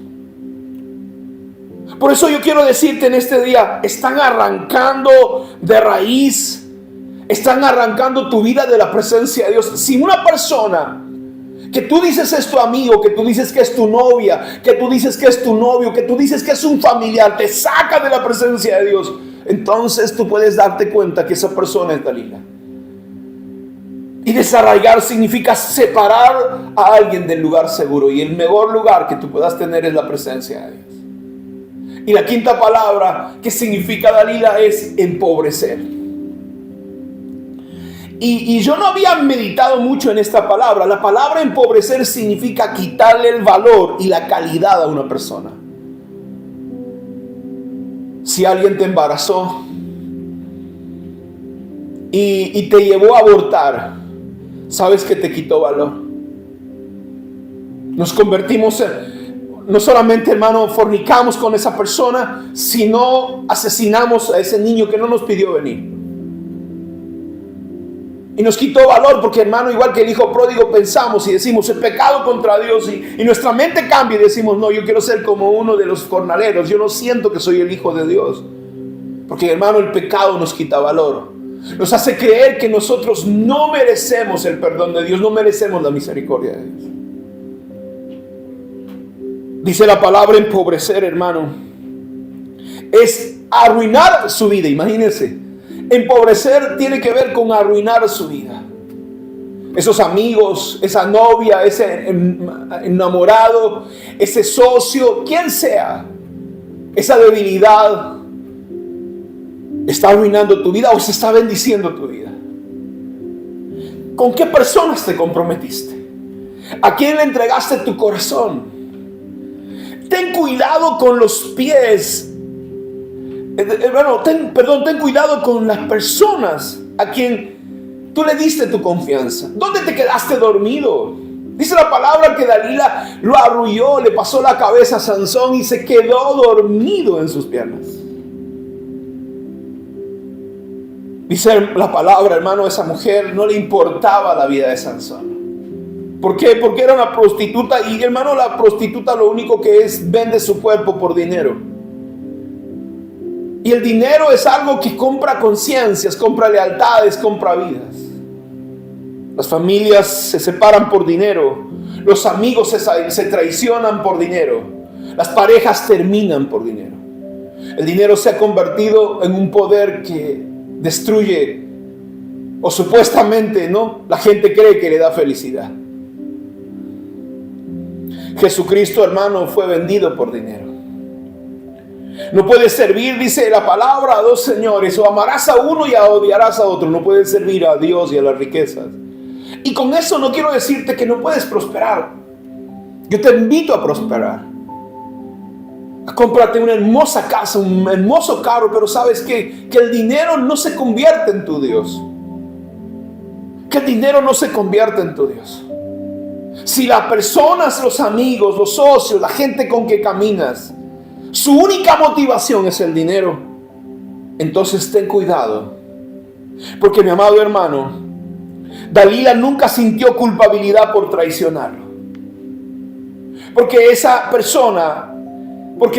Por eso yo quiero decirte en este día, están arrancando de raíz, están arrancando tu vida de la presencia de Dios. Si una persona que tú dices es tu amigo, que tú dices que es tu novia, que tú dices que es tu novio, que tú dices que es un familiar, te saca de la presencia de Dios, entonces tú puedes darte cuenta que esa persona es Dalila. Y desarraigar significa separar a alguien del lugar seguro. Y el mejor lugar que tú puedas tener es la presencia de Dios. Y la quinta palabra que significa Dalila es empobrecer. Y yo no había meditado mucho en esta palabra. La palabra empobrecer significa quitarle el valor y la calidad a una persona. Si alguien te embarazó y te llevó a abortar, sabes que te quitó valor. Nos convertimos no solamente, hermano, fornicamos con esa persona, sino asesinamos a ese niño que no nos pidió venir. Y nos quitó valor porque, hermano, igual que el hijo pródigo, pensamos y decimos el pecado contra Dios, y nuestra mente cambia y decimos, no, yo quiero ser como uno de los jornaleros, yo no siento que soy el hijo de Dios. Porque, hermano, el pecado nos quita valor. Nos hace creer que nosotros no merecemos el perdón de Dios, no merecemos la misericordia de Dios. Dice la palabra empobrecer, hermano, es arruinar su vida. Imagínense, empobrecer tiene que ver con arruinar su vida. Esos amigos, esa novia, ese enamorado, ese socio, quien sea, esa debilidad, ¿está arruinando tu vida o se está bendiciendo tu vida? ¿Con qué personas te comprometiste? ¿A quién le entregaste tu corazón? Ten cuidado con los pies. Ten cuidado con las personas a quien tú le diste tu confianza. ¿Dónde te quedaste dormido? Dice la palabra que Dalila lo arrulló, le pasó la cabeza a Sansón y se quedó dormido en sus piernas. Dice la palabra, hermano, a esa mujer no le importaba la vida de Sansón. ¿Por qué? Porque era una prostituta. Y, hermano, la prostituta lo único que es, vende su cuerpo por dinero. Y el dinero es algo que compra conciencias, compra lealtades, compra vidas. Las familias se separan por dinero. Los amigos se traicionan por dinero. Las parejas terminan por dinero. El dinero se ha convertido en un poder que destruye, o supuestamente, ¿no? La gente cree que le da felicidad. Jesucristo, hermano, fue vendido por dinero. No puedes servir, dice la palabra, a dos señores. O amarás a uno y odiarás a otro. No puedes servir a Dios y a las riquezas. Y con eso no quiero decirte que no puedes prosperar. Yo te invito a prosperar. A comprarte una hermosa casa, un hermoso carro. Pero sabes que el dinero no se convierte en tu Dios. que el dinero no se convierta en tu Dios. Si las personas, los amigos, los socios, la gente con que caminas, su única motivación es el dinero, entonces ten cuidado. Porque mi amado hermano, Dalila nunca sintió culpabilidad por traicionarlo. Porque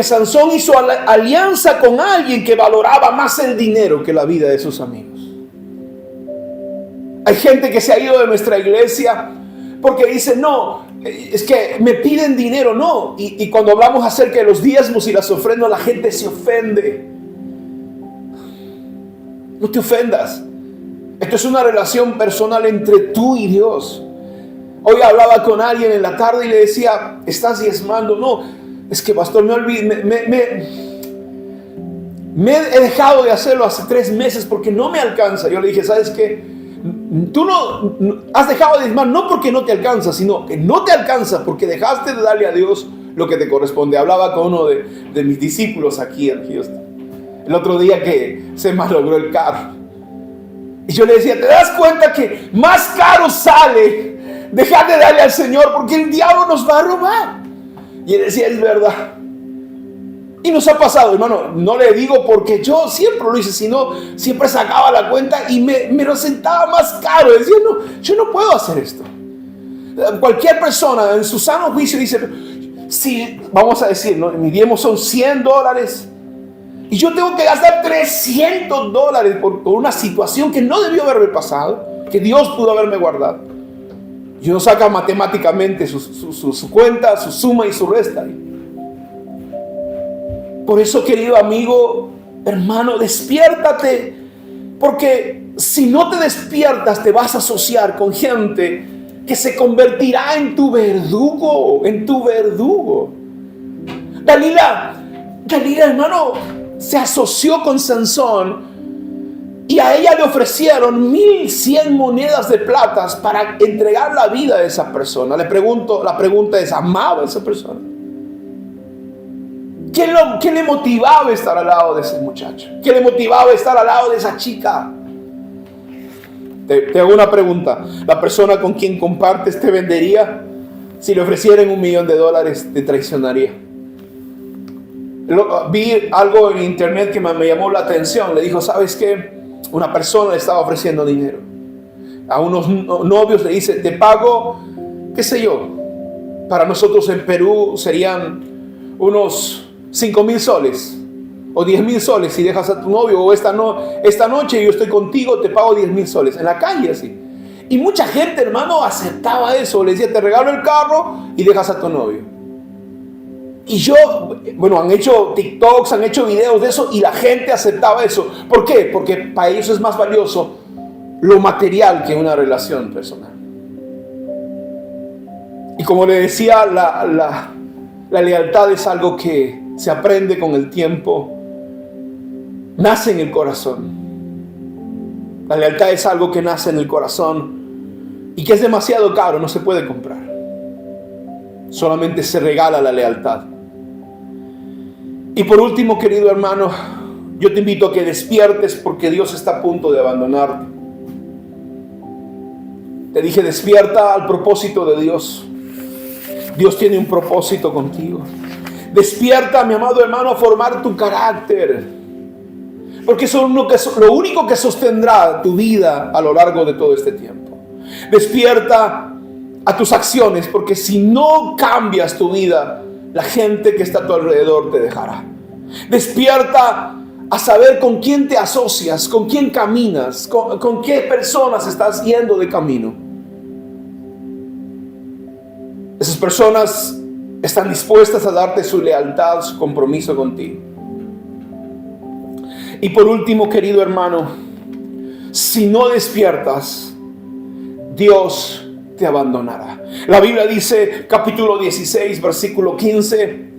Sansón hizo alianza con alguien que valoraba más el dinero que la vida de sus amigos. Hay gente que se ha ido de nuestra iglesia porque dice, no, es que me piden dinero, no. Y cuando hablamos acerca de los diezmos y las ofrendas, la gente se ofende. No te ofendas. Esto es una relación personal entre tú y Dios. Hoy hablaba con alguien en la tarde y le decía, ¿estás diezmando? No, es que pastor, me he dejado de hacerlo hace 3 meses porque no me alcanza. Yo le dije, ¿sabes qué? Tú no has dejado de diezmar no porque no te alcanza, sino que no te alcanza porque dejaste de darle a Dios lo que te corresponde. Hablaba con uno de mis discípulos aquí en Houston el otro día que se malogró el carro. Y yo le decía, ¿te das cuenta que más caro sale dejar de darle al Señor porque el diablo nos va a robar? Y él decía, es verdad. Y nos ha pasado, hermano, no le digo porque yo siempre lo hice, sino siempre sacaba la cuenta y me lo sentaba más caro. Decía, no, yo no puedo hacer esto. Cualquier persona en su sano juicio dice, si vamos a decir, ¿no? Mi diezmo son $100 y yo tengo que gastar $300 por una situación que no debió haberme pasado, que Dios pudo haberme guardado. Y uno saca matemáticamente su cuenta, su suma y su resta. Por eso, querido amigo, hermano, despiértate. Porque si no te despiertas, te vas a asociar con gente que se convertirá en tu verdugo. En tu verdugo. Dalila, hermano, se asoció con Sansón. Y a ella le ofrecieron 1100 monedas de plata para entregar la vida de esa persona. La pregunta es, ¿amaba a esa persona? ¿Qué le motivaba a estar al lado de ese muchacho? ¿Qué le motivaba a estar al lado de esa chica? Te hago una pregunta. ¿La persona con quien compartes te vendería? Si le ofrecieran $1 millón, ¿te traicionaría? Vi algo en internet que me llamó la atención. Le dijo, ¿sabes qué? Una persona le estaba ofreciendo dinero. A unos novios le dice, te pago, qué sé yo. Para nosotros en Perú serían unos 5,000 soles o 10,000 soles si dejas a tu novio, o esta noche yo estoy contigo, te pago 10,000 soles en la calle así. Y mucha gente, hermano, aceptaba eso. Le decía, te regalo el carro y dejas a tu novio. Y han hecho TikToks, han hecho videos de eso y la gente aceptaba eso. ¿Por qué? Porque para ellos es más valioso lo material que una relación personal. Y como le decía, la lealtad es algo que se aprende con el tiempo, nace en el corazón. La lealtad es algo que nace en el corazón y que es demasiado caro, no se puede comprar. Solamente se regala la lealtad. Y por último, querido hermano, yo te invito a que despiertes porque Dios está a punto de abandonarte. Te dije, despierta al propósito de Dios. Dios tiene un propósito contigo. Despierta, mi amado hermano, a formar tu carácter. Porque eso es lo único que sostendrá tu vida a lo largo de todo este tiempo. Despierta a tus acciones, porque si no cambias tu vida, la gente que está a tu alrededor te dejará. Despierta a saber con quién te asocias, con quién caminas, con qué personas estás yendo de camino. Esas personas están dispuestas a darte su lealtad, su compromiso contigo. Y por último, querido hermano, si no despiertas, Dios te abandonará. La Biblia dice, capítulo 16, versículo 15,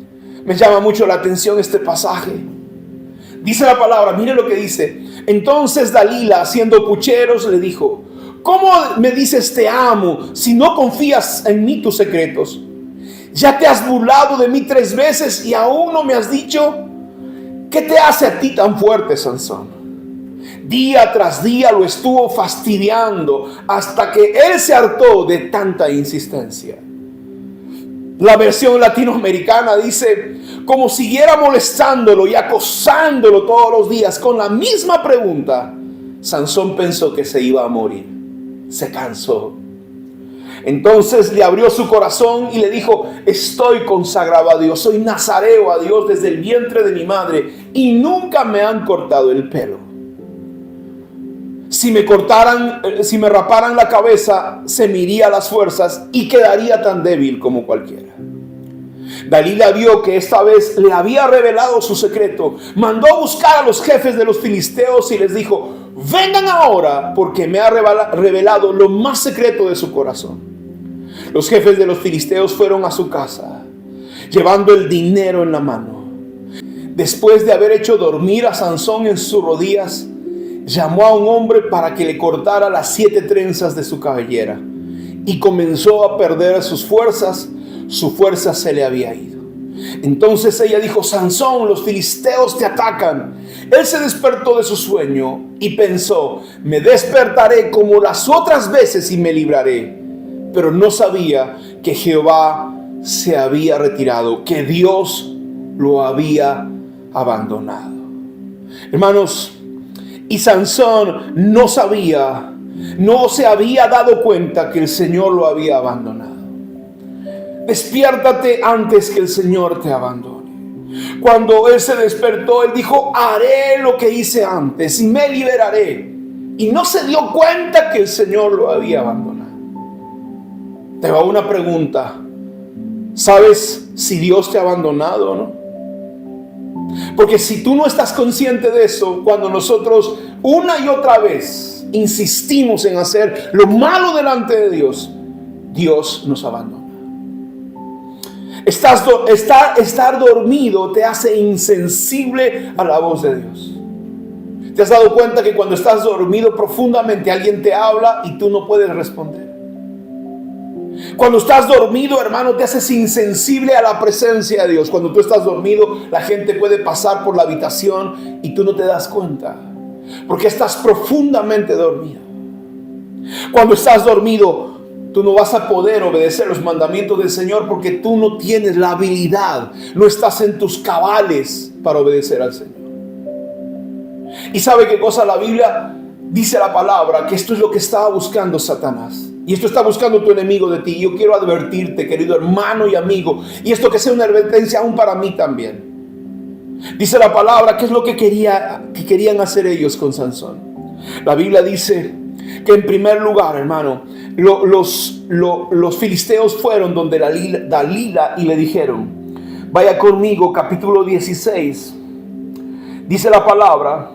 me llama mucho la atención este pasaje. Dice la palabra, mire lo que dice. Entonces Dalila, haciendo pucheros, le dijo, ¿cómo me dices te amo si no confías en mí tus secretos? Ya te has burlado de mí 3 veces y aún no me has dicho. ¿Qué te hace a ti tan fuerte, Sansón? Día tras día lo estuvo fastidiando hasta que él se hartó de tanta insistencia. La versión latinoamericana dice: como siguiera molestándolo y acosándolo todos los días con la misma pregunta, Sansón pensó que se iba a morir. Se cansó. Entonces le abrió su corazón y le dijo: estoy consagrado a Dios, soy nazareo a Dios desde el vientre de mi madre y nunca me han cortado el pelo. Si me raparan la cabeza, se me iría a las fuerzas y quedaría tan débil como cualquiera. Dalila vio que esta vez le había revelado su secreto. Mandó a buscar a los jefes de los filisteos y les dijo: vengan ahora, porque me ha revelado lo más secreto de su corazón. Los jefes de los filisteos fueron a su casa, llevando el dinero en la mano. Después de haber hecho dormir a Sansón en sus rodillas, llamó a un hombre para que le cortara las 7 trenzas de su cabellera, y comenzó a perder sus fuerzas. Su fuerza se le había ido. Entonces ella dijo: Sansón, los filisteos te atacan. Él se despertó de su sueño y pensó: me despertaré como las otras veces y me libraré. Pero no sabía que Jehová se había retirado, que Dios lo había abandonado. Hermanos, y Sansón no se había dado cuenta que el Señor lo había abandonado. Despiértate antes que el Señor te abandone. Cuando él se despertó, él dijo: haré lo que hice antes y me liberaré. Y no se dio cuenta que el Señor lo había abandonado. Te va una pregunta: ¿sabes si Dios te ha abandonado o no? Porque si tú no estás consciente de eso, cuando nosotros una y otra vez insistimos en hacer lo malo delante de Dios, Dios nos abandona. Estar dormido te hace insensible a la voz de Dios. ¿Te has dado cuenta que cuando estás dormido profundamente alguien te habla y tú no puedes responder? Cuando estás dormido, hermano, te haces insensible a la presencia de Dios. Cuando tú estás dormido, la gente puede pasar por la habitación y tú no te das cuenta, porque estás profundamente dormido. Cuando estás dormido, tú no vas a poder obedecer los mandamientos del Señor porque tú no tienes la habilidad, no estás en tus cabales para obedecer al Señor. ¿Y sabe qué cosa? La Biblia dice, la palabra, que esto es lo que estaba buscando Satanás. Y esto está buscando tu enemigo de ti. Yo quiero advertirte, querido hermano y amigo, y esto que sea una advertencia aún para mí también. Dice la palabra, ¿qué es lo que querían hacer ellos con Sansón? La Biblia dice que en primer lugar, hermano, los filisteos fueron donde Dalila y le dijeron: vaya conmigo, capítulo 16. Dice la palabra,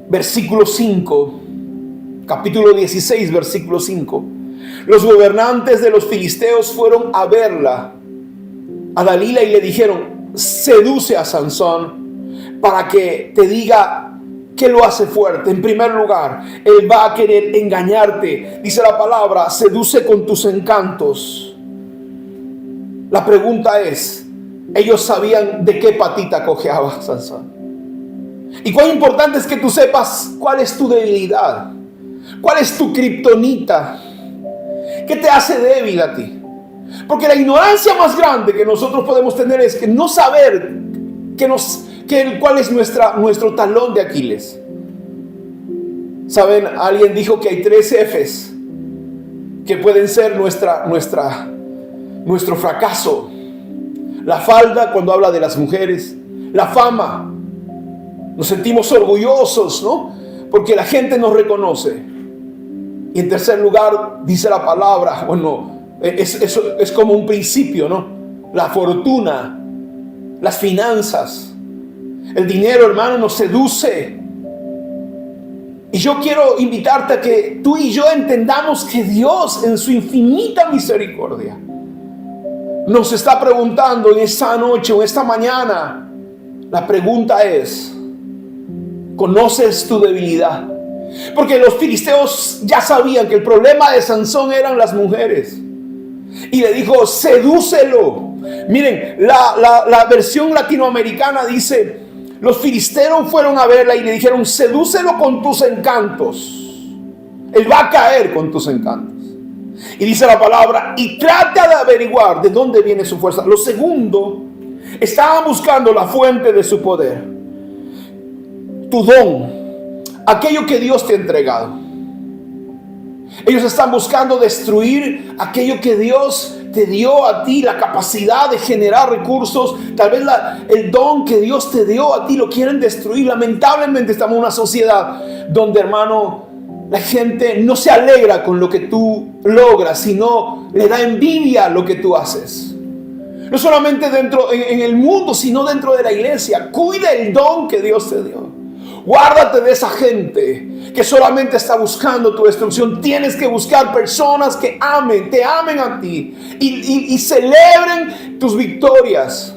versículo 5. Capítulo 16, versículo 5. Los gobernantes de los filisteos fueron a verla, a Dalila, y le dijeron: seduce a Sansón para que te diga qué lo hace fuerte. En primer lugar, él va a querer engañarte. Dice la palabra: seduce con tus encantos. La pregunta es, ellos sabían de qué patita cojeaba Sansón. Y cuán importante es que tú sepas cuál es tu debilidad. ¿Cuál es tu kriptonita? ¿Qué te hace débil a ti? Porque la ignorancia más grande que nosotros podemos tener es que no saber cuál es nuestro talón de Aquiles. ¿Saben? Alguien dijo que hay 3 Fs que pueden ser nuestro fracaso. La falda, cuando habla de las mujeres. La fama. Nos sentimos orgullosos, ¿no? Porque la gente nos reconoce. Y en tercer lugar, dice la palabra, bueno, eso es como un principio, ¿no? La fortuna, las finanzas, el dinero, hermano, nos seduce. Y yo quiero invitarte a que tú y yo entendamos que Dios, en su infinita misericordia, nos está preguntando en esta noche o esta mañana. La pregunta es: ¿conoces tu debilidad? Porque los filisteos ya sabían que el problema de Sansón eran las mujeres. Y le dijo: sedúcelo. Miren, la versión latinoamericana dice: los filisteos fueron a verla y le dijeron: sedúcelo con tus encantos. Él va a caer con tus encantos. Y dice la palabra: y trata de averiguar de dónde viene su fuerza. Lo segundo, estaban buscando la fuente de su poder. Tu don, aquello que Dios te ha entregado. Ellos están buscando destruir aquello que Dios te dio a ti, la capacidad de generar recursos. Tal vez el don que Dios te dio a ti lo quieren destruir. Lamentablemente estamos en una sociedad donde, hermano, la gente no se alegra con lo que tú logras, sino le da envidia lo que tú haces. No solamente dentro en el mundo, sino dentro de la iglesia. Cuida el don que Dios te dio. Guárdate de esa gente que solamente está buscando tu destrucción. Tienes que buscar personas que te amen a ti y celebren tus victorias.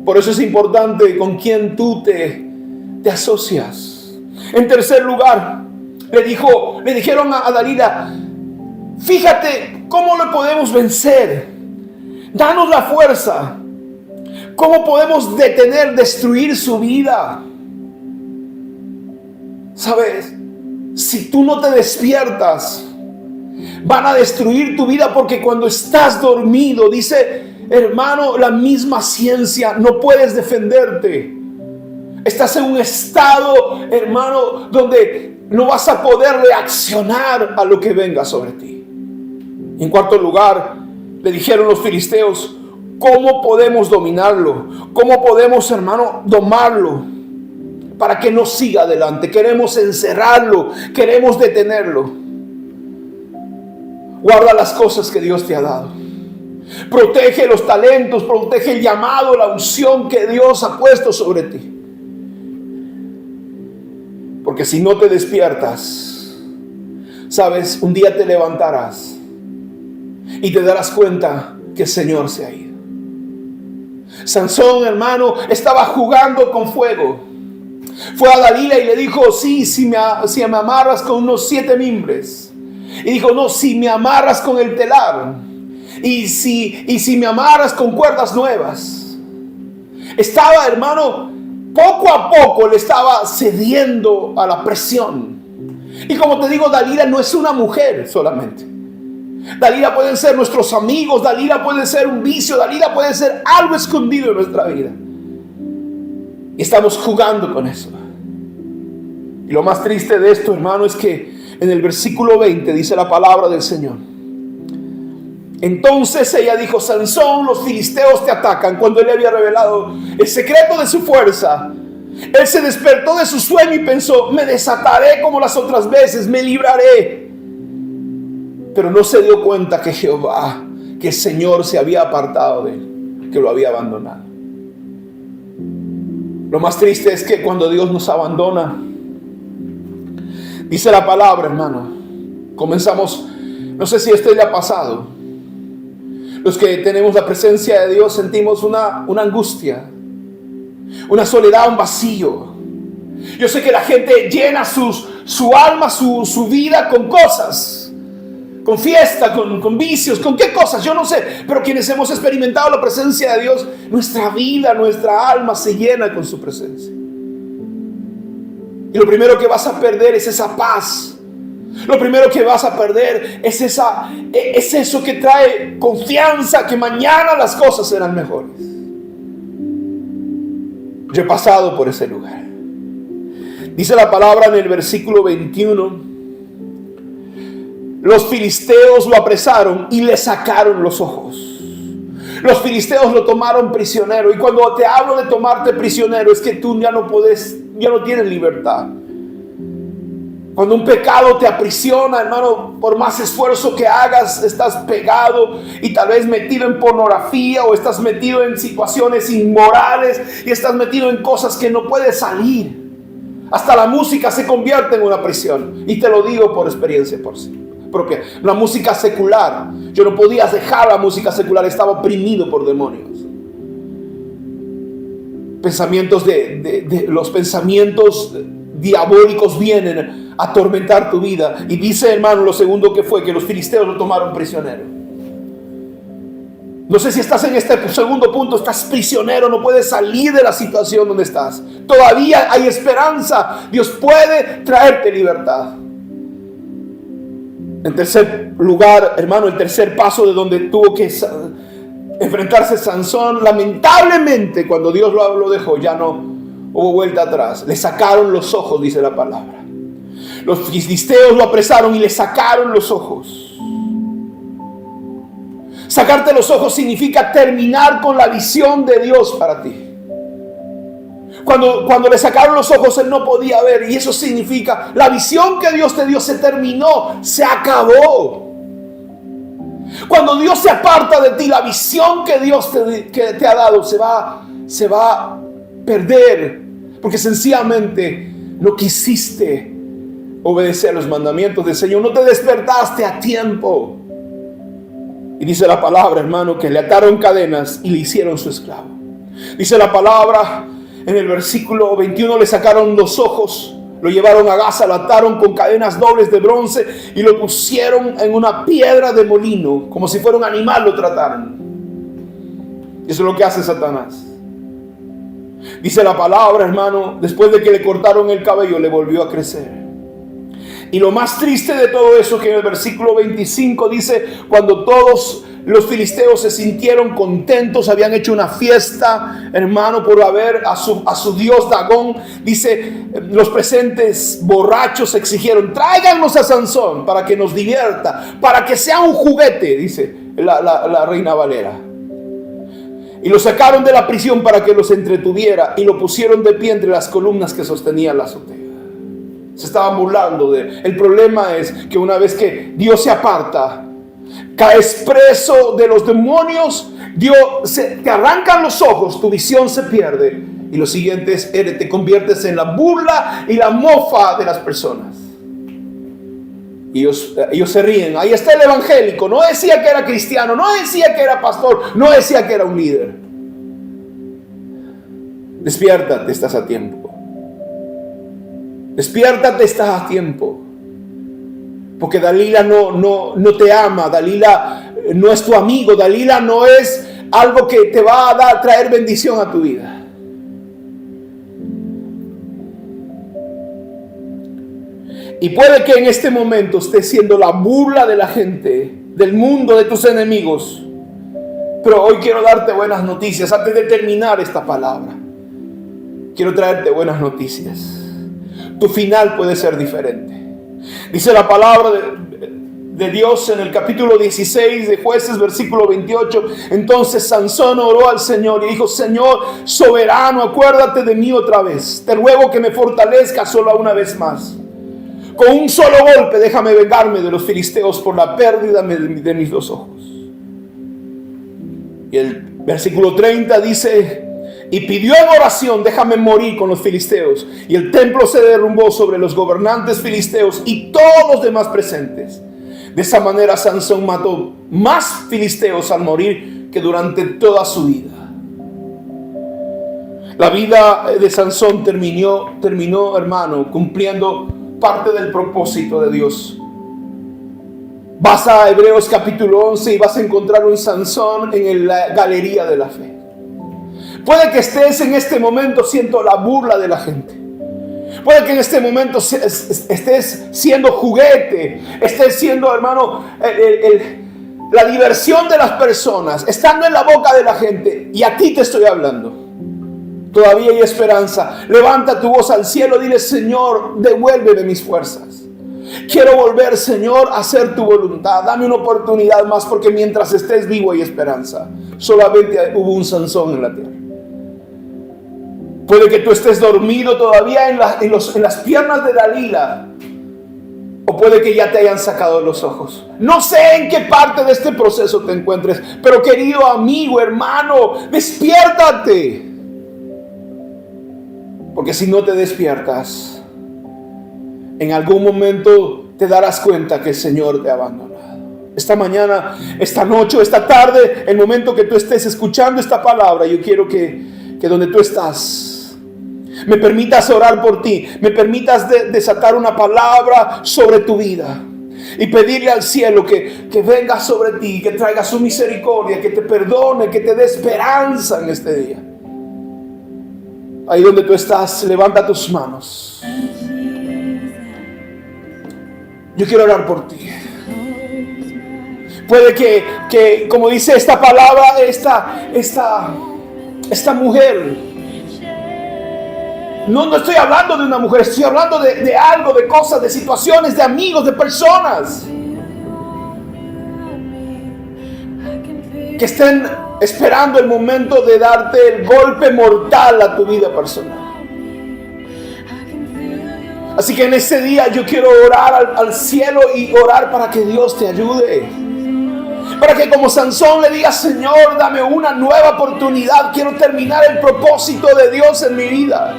Por eso es importante con quién tú te asocias. En tercer lugar, le dijeron a Dalila: fíjate cómo lo podemos vencer. Danos la fuerza. ¿Cómo podemos destruir su vida? ¿Sabes? Si tú no te despiertas, van a destruir tu vida, porque cuando estás dormido, dice, hermano, la misma ciencia, no puedes defenderte. Estás en un estado, hermano, donde no vas a poder reaccionar a lo que venga sobre ti. En cuarto lugar, le dijeron los filisteos: ¿cómo podemos dominarlo? ¿Cómo podemos, hermano, domarlo para que no siga adelante? Queremos encerrarlo, queremos detenerlo. Guarda las cosas que Dios te ha dado. Protege los talentos, protege el llamado, la unción que Dios ha puesto sobre ti. Porque si no te despiertas, sabes, un día te levantarás y te darás cuenta que el Señor se ha ido. Sansón, hermano, estaba jugando con fuego. Fue a Dalila y le dijo: sí, si me amarras con unos 7 mimbres. Y dijo: no, si me amarras con el telar. Y si me amarras con cuerdas nuevas. Estaba, hermano, poco a poco le estaba cediendo a la presión. Y como te digo, Dalila no es una mujer solamente. Dalila pueden ser nuestros amigos. Dalila puede ser un vicio. Dalila puede ser algo escondido en nuestra vida. Y estamos jugando con eso. Y lo más triste de esto, hermano, es que en el versículo 20 dice la palabra del Señor: entonces ella dijo: Sansón, los filisteos te atacan. Cuando él le había revelado el secreto de su fuerza, él se despertó de su sueño y pensó: me desataré como las otras veces, me libraré. Pero no se dio cuenta que Jehová, que el Señor se había apartado de él, que lo había abandonado. Lo más triste es que cuando Dios nos abandona, dice la palabra, hermano, comenzamos, no sé si esto le ha pasado. Los que tenemos la presencia de Dios sentimos una angustia, una soledad, un vacío. Yo sé que la gente llena su alma, su vida con cosas, con fiesta, con vicios, con qué cosas, yo no sé. Pero quienes hemos experimentado la presencia de Dios, nuestra vida, nuestra alma se llena con su presencia. Y lo primero que vas a perder es esa paz. Lo primero que vas a perder es eso que trae confianza, que mañana las cosas serán mejores. Yo he pasado por ese lugar. Dice la palabra en el versículo 21: los filisteos lo apresaron y le sacaron los ojos. Los filisteos lo tomaron prisionero. Y cuando te hablo de tomarte prisionero, es que tú ya no tienes libertad. Cuando un pecado te aprisiona, hermano, por más esfuerzo que hagas, estás pegado y tal vez metido en pornografía, o estás metido en situaciones inmorales y estás metido en cosas que no puedes salir. Hasta la música se convierte en una prisión. Y te lo digo por experiencia propia. La música secular, yo no podía dejar la música secular, estaba oprimido por demonios. Los pensamientos diabólicos vienen a atormentar tu vida. Y dice, hermano, lo segundo que fue que los filisteos lo tomaron prisionero. No sé si estás en este segundo punto, estás prisionero, no puedes salir de la situación donde estás. Todavía hay esperanza. Dios puede traerte libertad. En tercer lugar, hermano, el tercer paso de donde tuvo que enfrentarse Sansón, lamentablemente, cuando Dios lo dejó, ya no hubo vuelta atrás. Le sacaron los ojos, dice la palabra. Los filisteos lo apresaron y le sacaron los ojos. Sacarte los ojos significa terminar con la visión de Dios para ti. Cuando le sacaron los ojos, él no podía ver. Y eso significa, la visión que Dios te dio se terminó, se acabó. Cuando Dios se aparta de ti, la visión que Dios te ha dado se va a perder. Porque sencillamente no quisiste obedecer los mandamientos del Señor. No te despertaste a tiempo. Y dice la palabra, hermano, que le ataron cadenas y le hicieron su esclavo. Dice la palabra en el versículo 21, le sacaron los ojos, lo llevaron a Gaza, lo ataron con cadenas dobles de bronce y lo pusieron en una piedra de molino, como si fuera un animal lo trataron. Eso es lo que hace Satanás. Dice la palabra, hermano, después de que le cortaron el cabello, le volvió a crecer. Y lo más triste de todo eso, que en el versículo 25 dice, cuando todos los filisteos se sintieron contentos, habían hecho una fiesta, hermano, por haber a su dios Dagón, dice, los presentes borrachos exigieron, tráiganos a Sansón para que nos divierta, para que sea un juguete, dice la Reina Valera. Y lo sacaron de la prisión para que los entretuviera y lo pusieron de pie entre las columnas que sostenían la azotea. Se estaban burlando de él. El problema es que una vez que Dios se aparta, caes preso de los demonios, te arrancan los ojos, tu visión se pierde. Y lo siguiente es, te conviertes en la burla y la mofa de las personas. Y ellos se ríen. Ahí está el evangélico. No decía que era cristiano, no decía que era pastor, no decía que era un líder. Despiértate, estás a tiempo. Despiértate, estás a tiempo. Porque Dalila no te ama. Dalila no es tu amigo. Dalila no es algo que te va a traer bendición a tu vida. Y puede que en este momento estés siendo la burla de la gente, del mundo, de tus enemigos. Pero hoy quiero darte buenas noticias. Antes de terminar esta palabra, quiero traerte buenas noticias. Tu final puede ser diferente. Dice la palabra de Dios en el capítulo 16 de Jueces, versículo 28. Entonces Sansón oró al Señor y dijo, Señor soberano, acuérdate de mí otra vez. Te ruego que me fortalezca solo una vez más. Con un solo golpe déjame vengarme de los filisteos por la pérdida de mis dos ojos. Y el versículo 30 dice, y pidió en oración, déjame morir con los filisteos. Y el templo se derrumbó sobre los gobernantes filisteos y todos los demás presentes. De esa manera Sansón mató más filisteos al morir que durante toda su vida. La vida de Sansón terminó, hermano, cumpliendo parte del propósito de Dios. Vas a Hebreos capítulo 11 y vas a encontrar un Sansón en la galería de la fe. Puede que estés en este momento siendo la burla de la gente. Puede que en este momento estés siendo juguete, estés siendo, hermano, la diversión de las personas, estando en la boca de la gente. Y a ti te estoy hablando. Todavía hay esperanza. Levanta tu voz al cielo, dile, Señor, devuélveme mis fuerzas. Quiero volver, Señor, a hacer tu voluntad. Dame una oportunidad más, porque mientras estés vivo hay esperanza. Solamente hubo un Sansón en la tierra. Puede que tú estés dormido todavía en las piernas de Dalila. O puede que ya te hayan sacado los ojos. No sé en qué parte de este proceso te encuentres. Pero querido amigo, hermano, despiértate. Porque si no te despiertas, en algún momento te darás cuenta que el Señor te ha abandonado. Esta mañana, esta noche, esta tarde, el momento que tú estés escuchando esta palabra, yo quiero que donde tú estás, me permitas orar por ti, me permitas desatar una palabra sobre tu vida. y pedirle al cielo que venga sobre ti, que traiga su misericordia, que te perdone, que te dé esperanza en este día. Ahí donde tú estás, levanta tus manos. Yo quiero orar por ti. Puede que como dice esta palabra, esta mujer, no estoy hablando de una mujer, estoy hablando de algo, de cosas, de situaciones, de amigos, de personas que estén esperando el momento de darte el golpe mortal a tu vida personal. Así que en este día yo quiero orar al cielo y orar para que Dios te ayude. Para que como Sansón le diga: Señor, dame una nueva oportunidad. Quiero terminar el propósito de Dios en mi vida.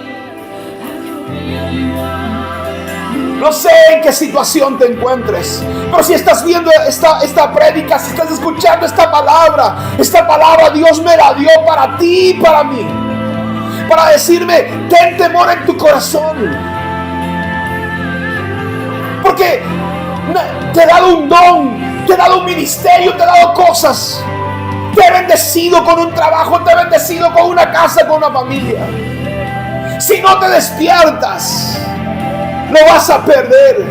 No sé en qué situación te encuentres, pero si estás viendo esta prédica, si estás escuchando esta palabra Dios me la dio para ti y para mí. Para decirme: ten temor en tu corazón. Porque te he dado un don, te he dado un ministerio, te he dado cosas. Te he bendecido con un trabajo, te he bendecido con una casa, con una familia. Si no te despiertas, lo vas a perder.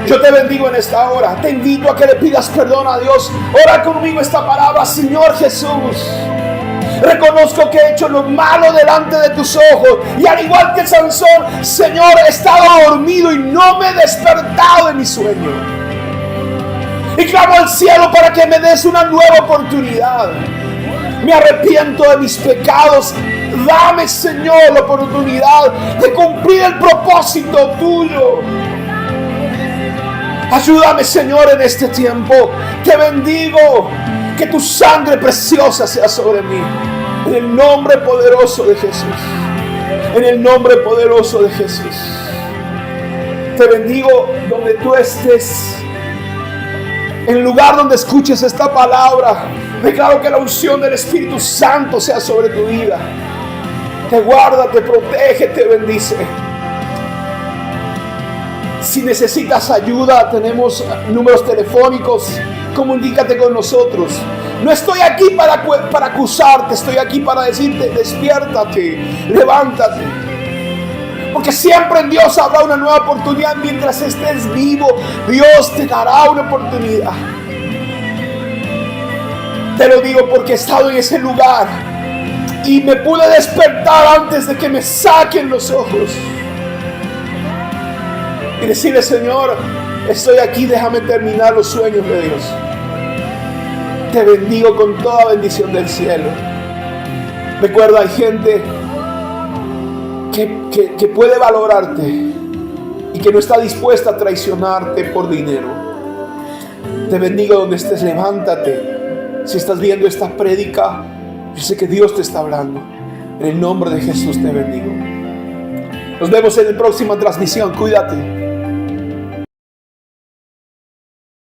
Yo te bendigo en esta hora. Te invito a que le pidas perdón a Dios. Ora conmigo esta palabra: Señor Jesús, reconozco que he hecho lo malo delante de tus ojos. Y al igual que Sansón, Señor, he estado dormido y no me he despertado de mi sueño. Y clamo al cielo para que me des una nueva oportunidad. Me arrepiento de mis pecados. Dame, Señor, la oportunidad de cumplir el propósito tuyo. Ayúdame, Señor, en este tiempo. Te bendigo. Que tu sangre preciosa sea sobre mí. En el nombre poderoso de Jesús. En el nombre poderoso de Jesús. Te bendigo donde tú estés. En el lugar donde escuches esta palabra, declaro que la unción del Espíritu Santo sea sobre tu vida. Te guarda, te protege, te bendice. Si necesitas ayuda, tenemos números telefónicos. Comunícate con nosotros. No estoy aquí para acusarte, estoy aquí para decirte: despiértate, levántate. Porque siempre en Dios habrá una nueva oportunidad. Mientras estés vivo, Dios te dará una oportunidad. Te lo digo porque he estado en ese lugar y me pude despertar antes de que me saquen los ojos. Y decirle: Señor, estoy aquí, déjame terminar los sueños de Dios. Te bendigo con toda bendición del cielo. Recuerda, hay gente que puede valorarte y que no está dispuesta a traicionarte por dinero. Te bendigo donde estés, levántate. Si estás viendo esta prédica, yo sé que Dios te está hablando. En el nombre de Jesús te bendigo. Nos vemos en la próxima transmisión. Cuídate.